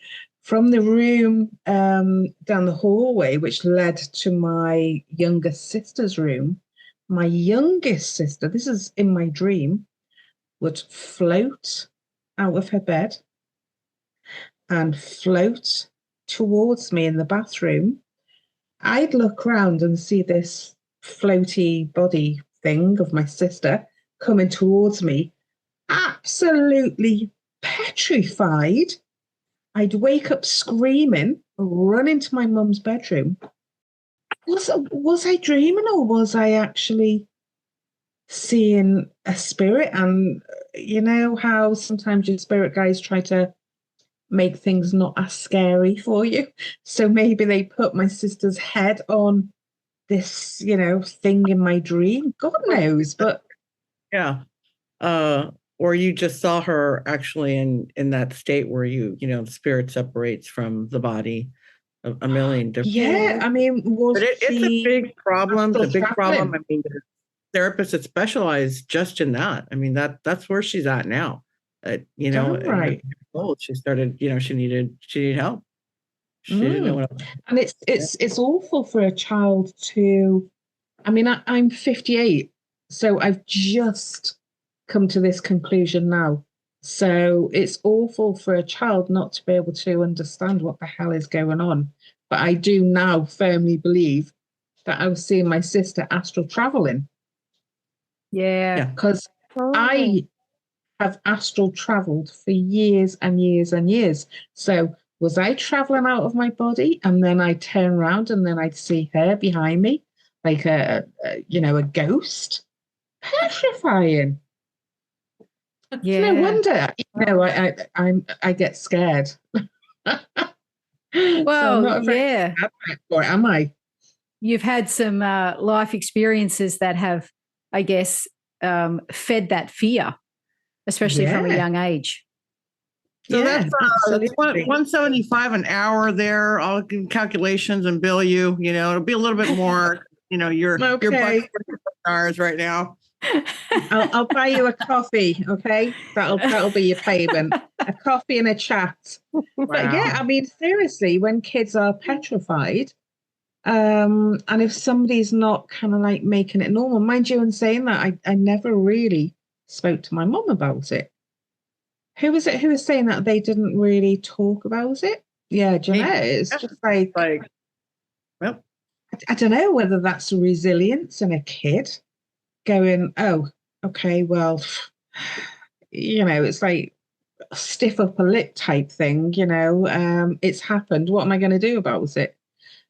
from the room down the hallway, which led to my younger sister's room, my youngest sister, this is in my dream, would float out of her bed and float towards me in the bathroom. I'd look around and see this floaty body thing of my sister coming towards me, absolutely petrified. I'd wake up screaming, run into my mum's bedroom. Was I dreaming, or was I actually seeing a spirit? And you know how sometimes your spirit guides try to make things not as scary for you. So maybe they put my sister's head on this, thing in my dream. God knows, but Yeah. Or you just saw her actually in that state where the spirit separates from the body, a million different. Yeah, I mean, but it's a big problem. It's a big problem. I mean, there's therapists that specialize just in that. I mean, that's where she's at now. Right. She started, she needed help. She didn't know what else. And it's awful for a child to, I mean, I'm 58, so I've just come to this conclusion now. So it's awful for a child not to be able to understand what the hell is going on. But I do now firmly believe that I was seeing my sister astral traveling. Yeah. Because I have astral traveled for years and years and years. So was I traveling out of my body, and then I'd turn around and then I'd see her behind me, like a ghost? Petrifying. Yeah. No wonder, I get scared. Well, not a very or am I? You've had some life experiences that have, I guess, fed that fear, especially from a young age. So that's 175 an hour there. I'll do calculations and bill you. It'll be a little bit more. Your budget stars right now. I'll buy you a coffee, okay? That'll be your payment. A coffee and a chat. Wow. But yeah, I mean, seriously, when kids are petrified, and if somebody's not kind of like making it normal, mind you, in saying that, I never really spoke to my mum about it. Who was it who was saying that they didn't really talk about it? Yeah, Jeanette. It's just like well, I don't know whether that's resilience in a kid going, oh, okay, well, it's like stiff upper lip type thing, it's happened. What am I going to do about it?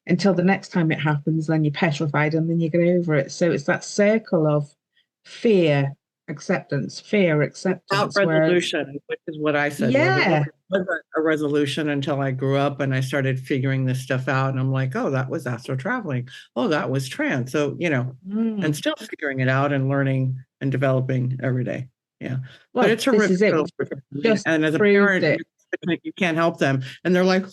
Until the next time it happens, then you're petrified and then you get over it. So it's that circle of fear, acceptance, Without resolution, which is what I said. Yeah. It wasn't a resolution until I grew up and I started figuring this stuff out. And I'm like, oh, that was astral traveling. Oh, that was trance. So, and still figuring it out and learning and developing every day. Yeah. Well, but it's horrific. And as a parent, you can't help them. And they're like,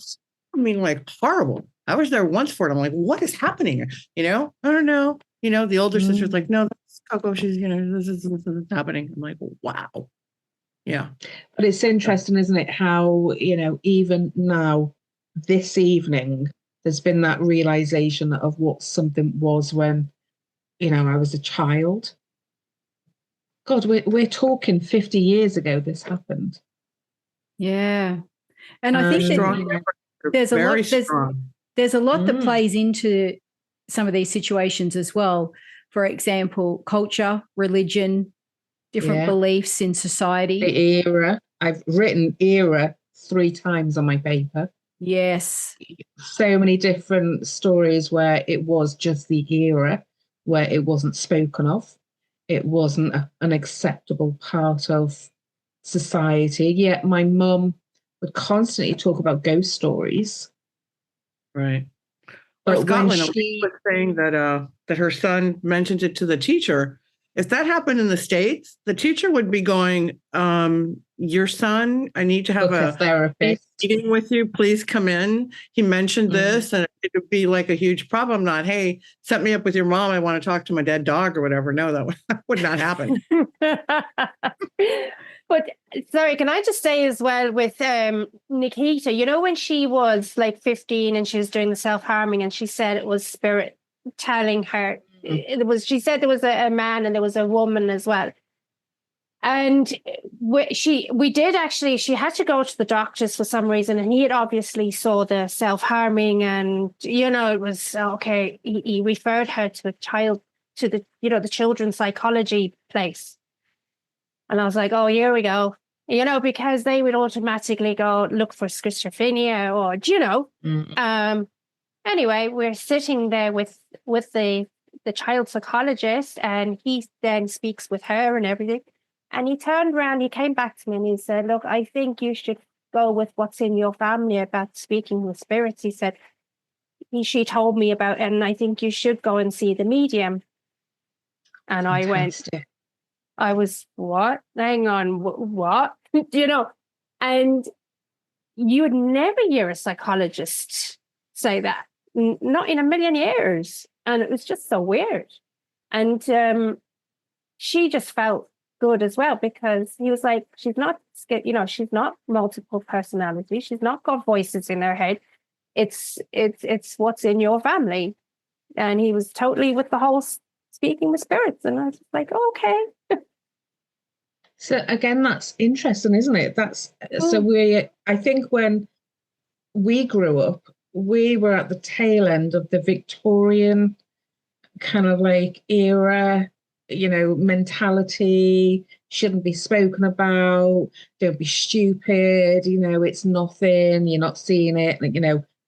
horrible. I was there once for it. I'm like, what is happening? I don't know. The older sister's like, no, that's Coco. She's, this is happening. I'm like, wow. Yeah. But it's interesting, isn't it? How, even now, this evening, there's been that realization of what something was when, I was a child. God, we're talking 50 years ago this happened. Yeah. And I think there's a lot that plays into some of these situations as well. For example, culture, religion, different beliefs in society. The era. I've written era 3 times on my paper. Yes. So many different stories where it was just the era, where it wasn't spoken of. It wasn't an acceptable part of society. Yet my mum would constantly talk about ghost stories. Right. Or Scotland was saying that her son mentioned it to the teacher. If that happened in the States, the teacher would be going, your son, I need to have a therapist meeting with you. Please come in. He mentioned this, and it would be like a huge problem. Not, hey, set me up with your mom. I want to talk to my dead dog or whatever. No, that would not happen. But sorry, can I just say as well with Nikita, you know, when she was like 15 and she was doing the self-harming and she said it was spirit telling her, she said there was a man and there was a woman as well. And she had to go to the doctors for some reason, and he had obviously saw the self-harming, and you know, it was okay. He referred her to the children's psychology place, and I was like, oh, here we go, you know, because they would automatically go look for schizophrenia or Anyway, we're sitting there with the child psychologist, and he then speaks with her and everything. And he turned around, he came back to me and he said, look, I think you should go with what's in your family about speaking with spirits. He said, she told me about it, and I think you should go and see the medium. And Fantastic. I was, what? Hang on, what? And you would never hear a psychologist say that, not in a million years. And it was just so weird. And she just felt good as well, because he was like, she's not multiple personality, she's not got voices in her head, it's what's in your family. And he was totally with the whole speaking with spirits, and I was like, okay. So again, that's interesting, isn't it? I think when we grew up, we were at the tail end of the Victorian kind of like era, mentality, shouldn't be spoken about, don't be stupid, it's nothing, you're not seeing it,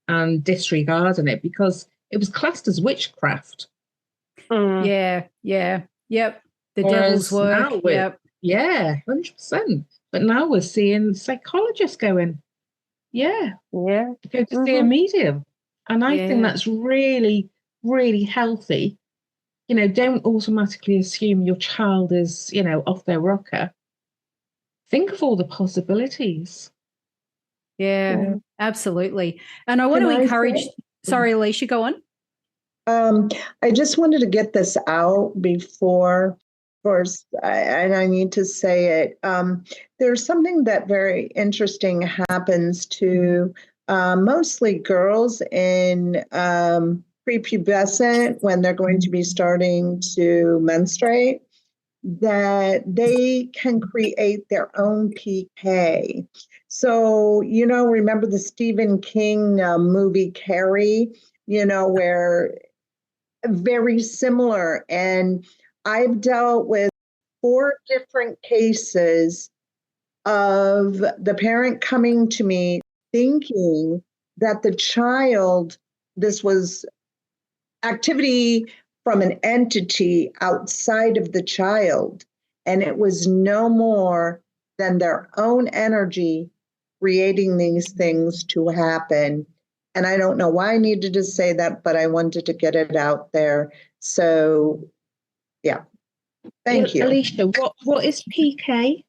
and disregarding it because it was classed as witchcraft. Yep. The devil's work. Yep. Yeah, 100%. But now we're seeing psychologists going, go to see a medium. And I think that's really, really healthy. Don't automatically assume your child is, off their rocker. Think of all the possibilities. Yeah, absolutely. And I want to encourage, sorry, Alicia, go on. I just wanted to get this out before, of course, and I need to say it. There's something that very interesting happens to mostly girls in prepubescent, when they're going to be starting to menstruate, that they can create their own PK. So, remember the Stephen King movie Carrie, where very similar. And I've dealt with 4 different cases of the parent coming to me thinking that the child, this was activity from an entity outside of the child, and it was no more than their own energy creating these things to happen. And I don't know why I needed to say that, but I wanted to get it out there. So, yeah. Thank you. Alicia, what is PK?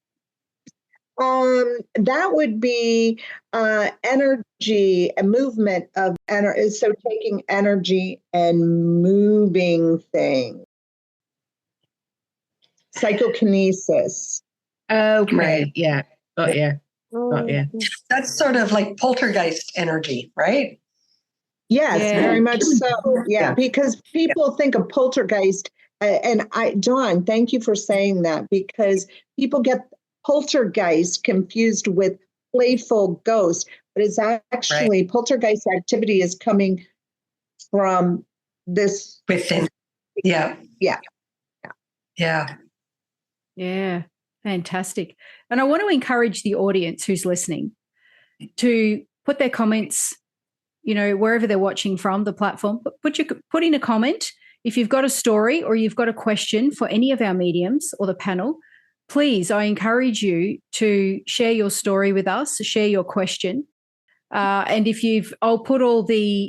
That would be energy, a movement of energy. So taking energy and moving things. Psychokinesis. Okay. Right. Yeah. Got you. That's sort of like poltergeist energy, right? Yes, very much so. Yeah, because people think of poltergeist, and Dawn, thank you for saying that, because people get poltergeist confused with playful ghost, but it's actually poltergeist activity is coming from this within. Yeah. Fantastic. And I want to encourage the audience who's listening to put their comments, wherever they're watching from the platform, put in a comment. If you've got a story or you've got a question for any of our mediums or the panel, please, I encourage you to share your story with us, share your question. And I'll put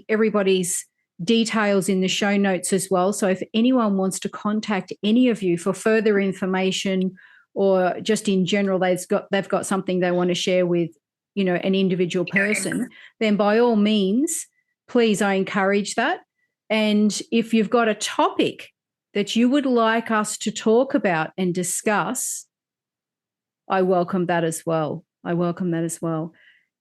everybody's details in the show notes as well. So if anyone wants to contact any of you for further information, or just in general, they've got something they want to share with, an individual person, then by all means, please, I encourage that. And if you've got a topic that you would like us to talk about and discuss I welcome that as well.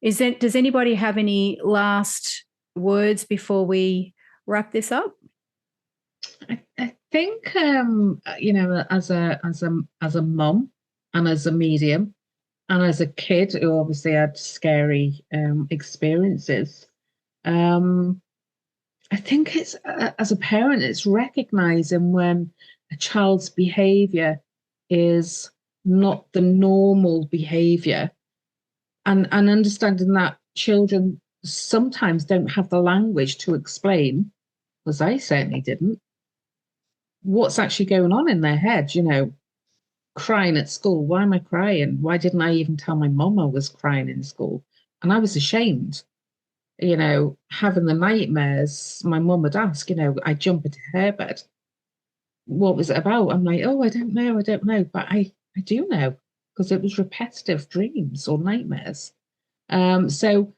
Does anybody have any last words before we wrap this up? I think as a mum and as a medium and as a kid who obviously had scary experiences, I think it's as a parent, it's recognizing when a child's behavior is not the normal behavior, and understanding that children sometimes don't have the language to explain, because I certainly didn't, what's actually going on in their head. Crying at school. Why am I crying? Why didn't I even tell my mum I was crying in school? And I was ashamed. Having the nightmares, my mum would ask, I jump into her bed. What was it about? I'm like, oh, I don't know. But I do know, because it was repetitive dreams or nightmares. So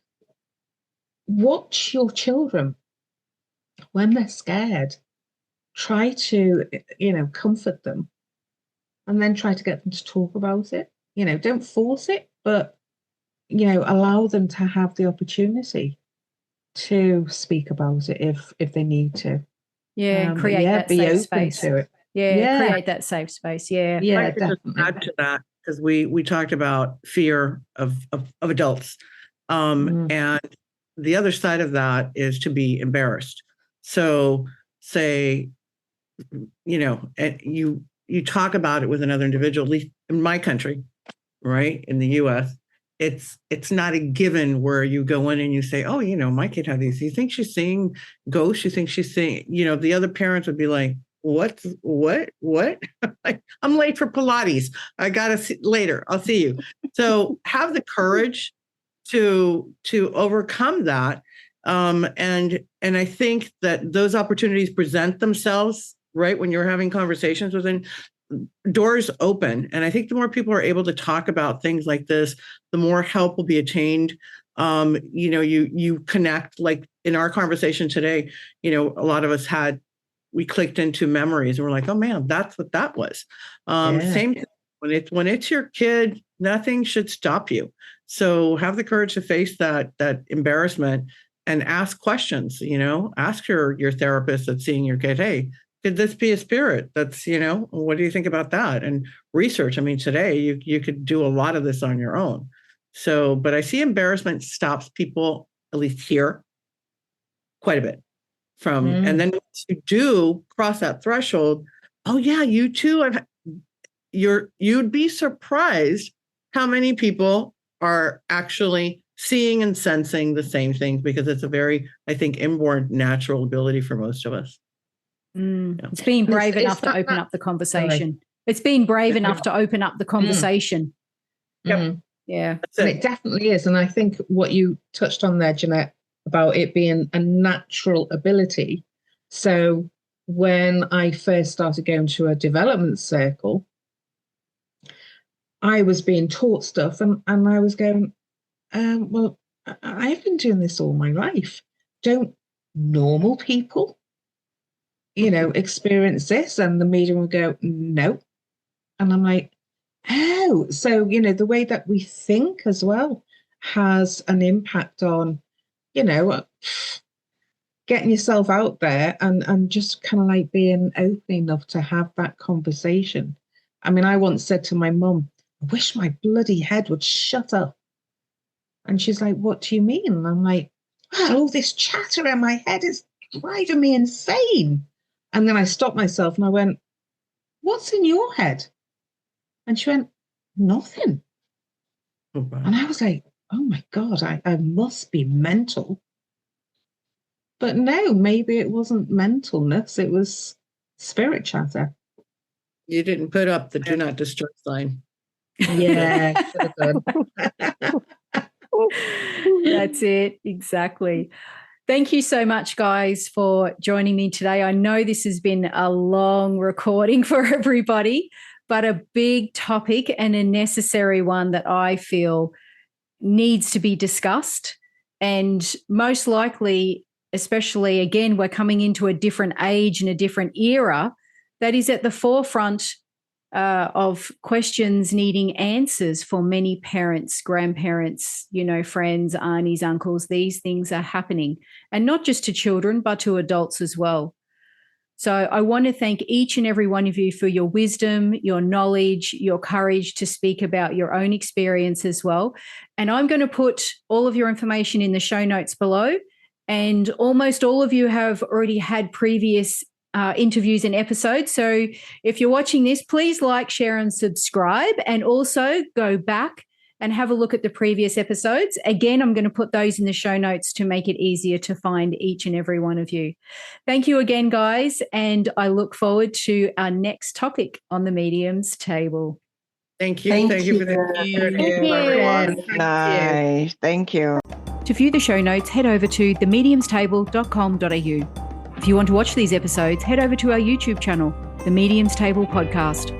watch your children when they're scared. Try to, comfort them, and then try to get them to talk about it. Don't force it, but, allow them to have the opportunity to speak about it if they need to. Yeah, create that safe space. To it. Yeah, create that safe space. Yeah, I could just add to that, because we talked about fear of adults, and the other side of that is to be embarrassed. So say, you talk about it with another individual. At least in my country, right, in the U.S., it's not a given where you go in and you say, oh, my kid had these. You think she's seeing ghosts? You think she's seeing, the other parents would be like, what? I'm late for Pilates. I got to see later. I'll see you. So have the courage to overcome that. And I think that those opportunities present themselves, right, when you're having conversations with them. Doors open. And I think the more people are able to talk about things like this, the more help will be attained. You connect, like in our conversation today, a lot of us we clicked into memories and we're like, oh man, that's what that was. Same thing. When it's your kid, nothing should stop you. So have the courage to face that embarrassment and ask questions. Ask your therapist that's seeing your kid, hey, could this be a spirit? That's, what do you think about that? And research. I mean, today you could do a lot of this on your own. So, but I see embarrassment stops people, at least here, quite a bit and then once you do cross that threshold, oh yeah, you too. You'd be surprised how many people are actually seeing and sensing the same things, because it's a very, I think, inborn natural ability for most of us. It's being brave enough to open up the conversation. It's being brave enough to open up the conversation. Yep. Yeah. And it definitely is. And I think what you touched on there, Jeanette, about it being a natural ability. So when I first started going to a development circle, I was being taught stuff and I was going, well, I've been doing this all my life. Don't normal people, experience this? And the medium would go, no. And I'm like, oh, so, the way that we think as well has an impact on, getting yourself out there and just kind of like being open enough to have that conversation. I mean, I once said to my mum, I wish my bloody head would shut up. And she's like, what do you mean? And I'm like, all this chatter in my head is driving me insane. And then I stopped myself and I went, what's in your head? And she went, nothing. Oh, wow. And I was like, oh my God, I must be mental. But no, maybe it wasn't mentalness. It was spirit chatter. You didn't put up the do not disturb sign. Yeah, should have done. That's it. Exactly. Thank you so much, guys, for joining me today. I know this has been a long recording for everybody, but a big topic and a necessary one that I feel needs to be discussed. And most likely, especially, again, we're coming into a different age and a different era that is at the forefront of questions needing answers for many parents, grandparents, friends, aunties, uncles. These things are happening, and not just to children, but to adults as well. So I want to thank each and every one of you for your wisdom, your knowledge, your courage to speak about your own experience as well. And I'm going to put all of your information in the show notes below. And almost all of you have already had previous interviews and episodes. So if you're watching this, please like, share, and subscribe. And also go back and have a look at the previous episodes. Again, I'm going to put those in the show notes to make it easier to find each and every one of you. Thank you again, guys. And I look forward to our next topic on the Medium's Table. Thank you. Thank you for the Thank you. Nice. Thank you. To view the show notes, head over to themediumstable.com.au. If you want to watch these episodes, head over to our YouTube channel, The Medium's Table Podcast.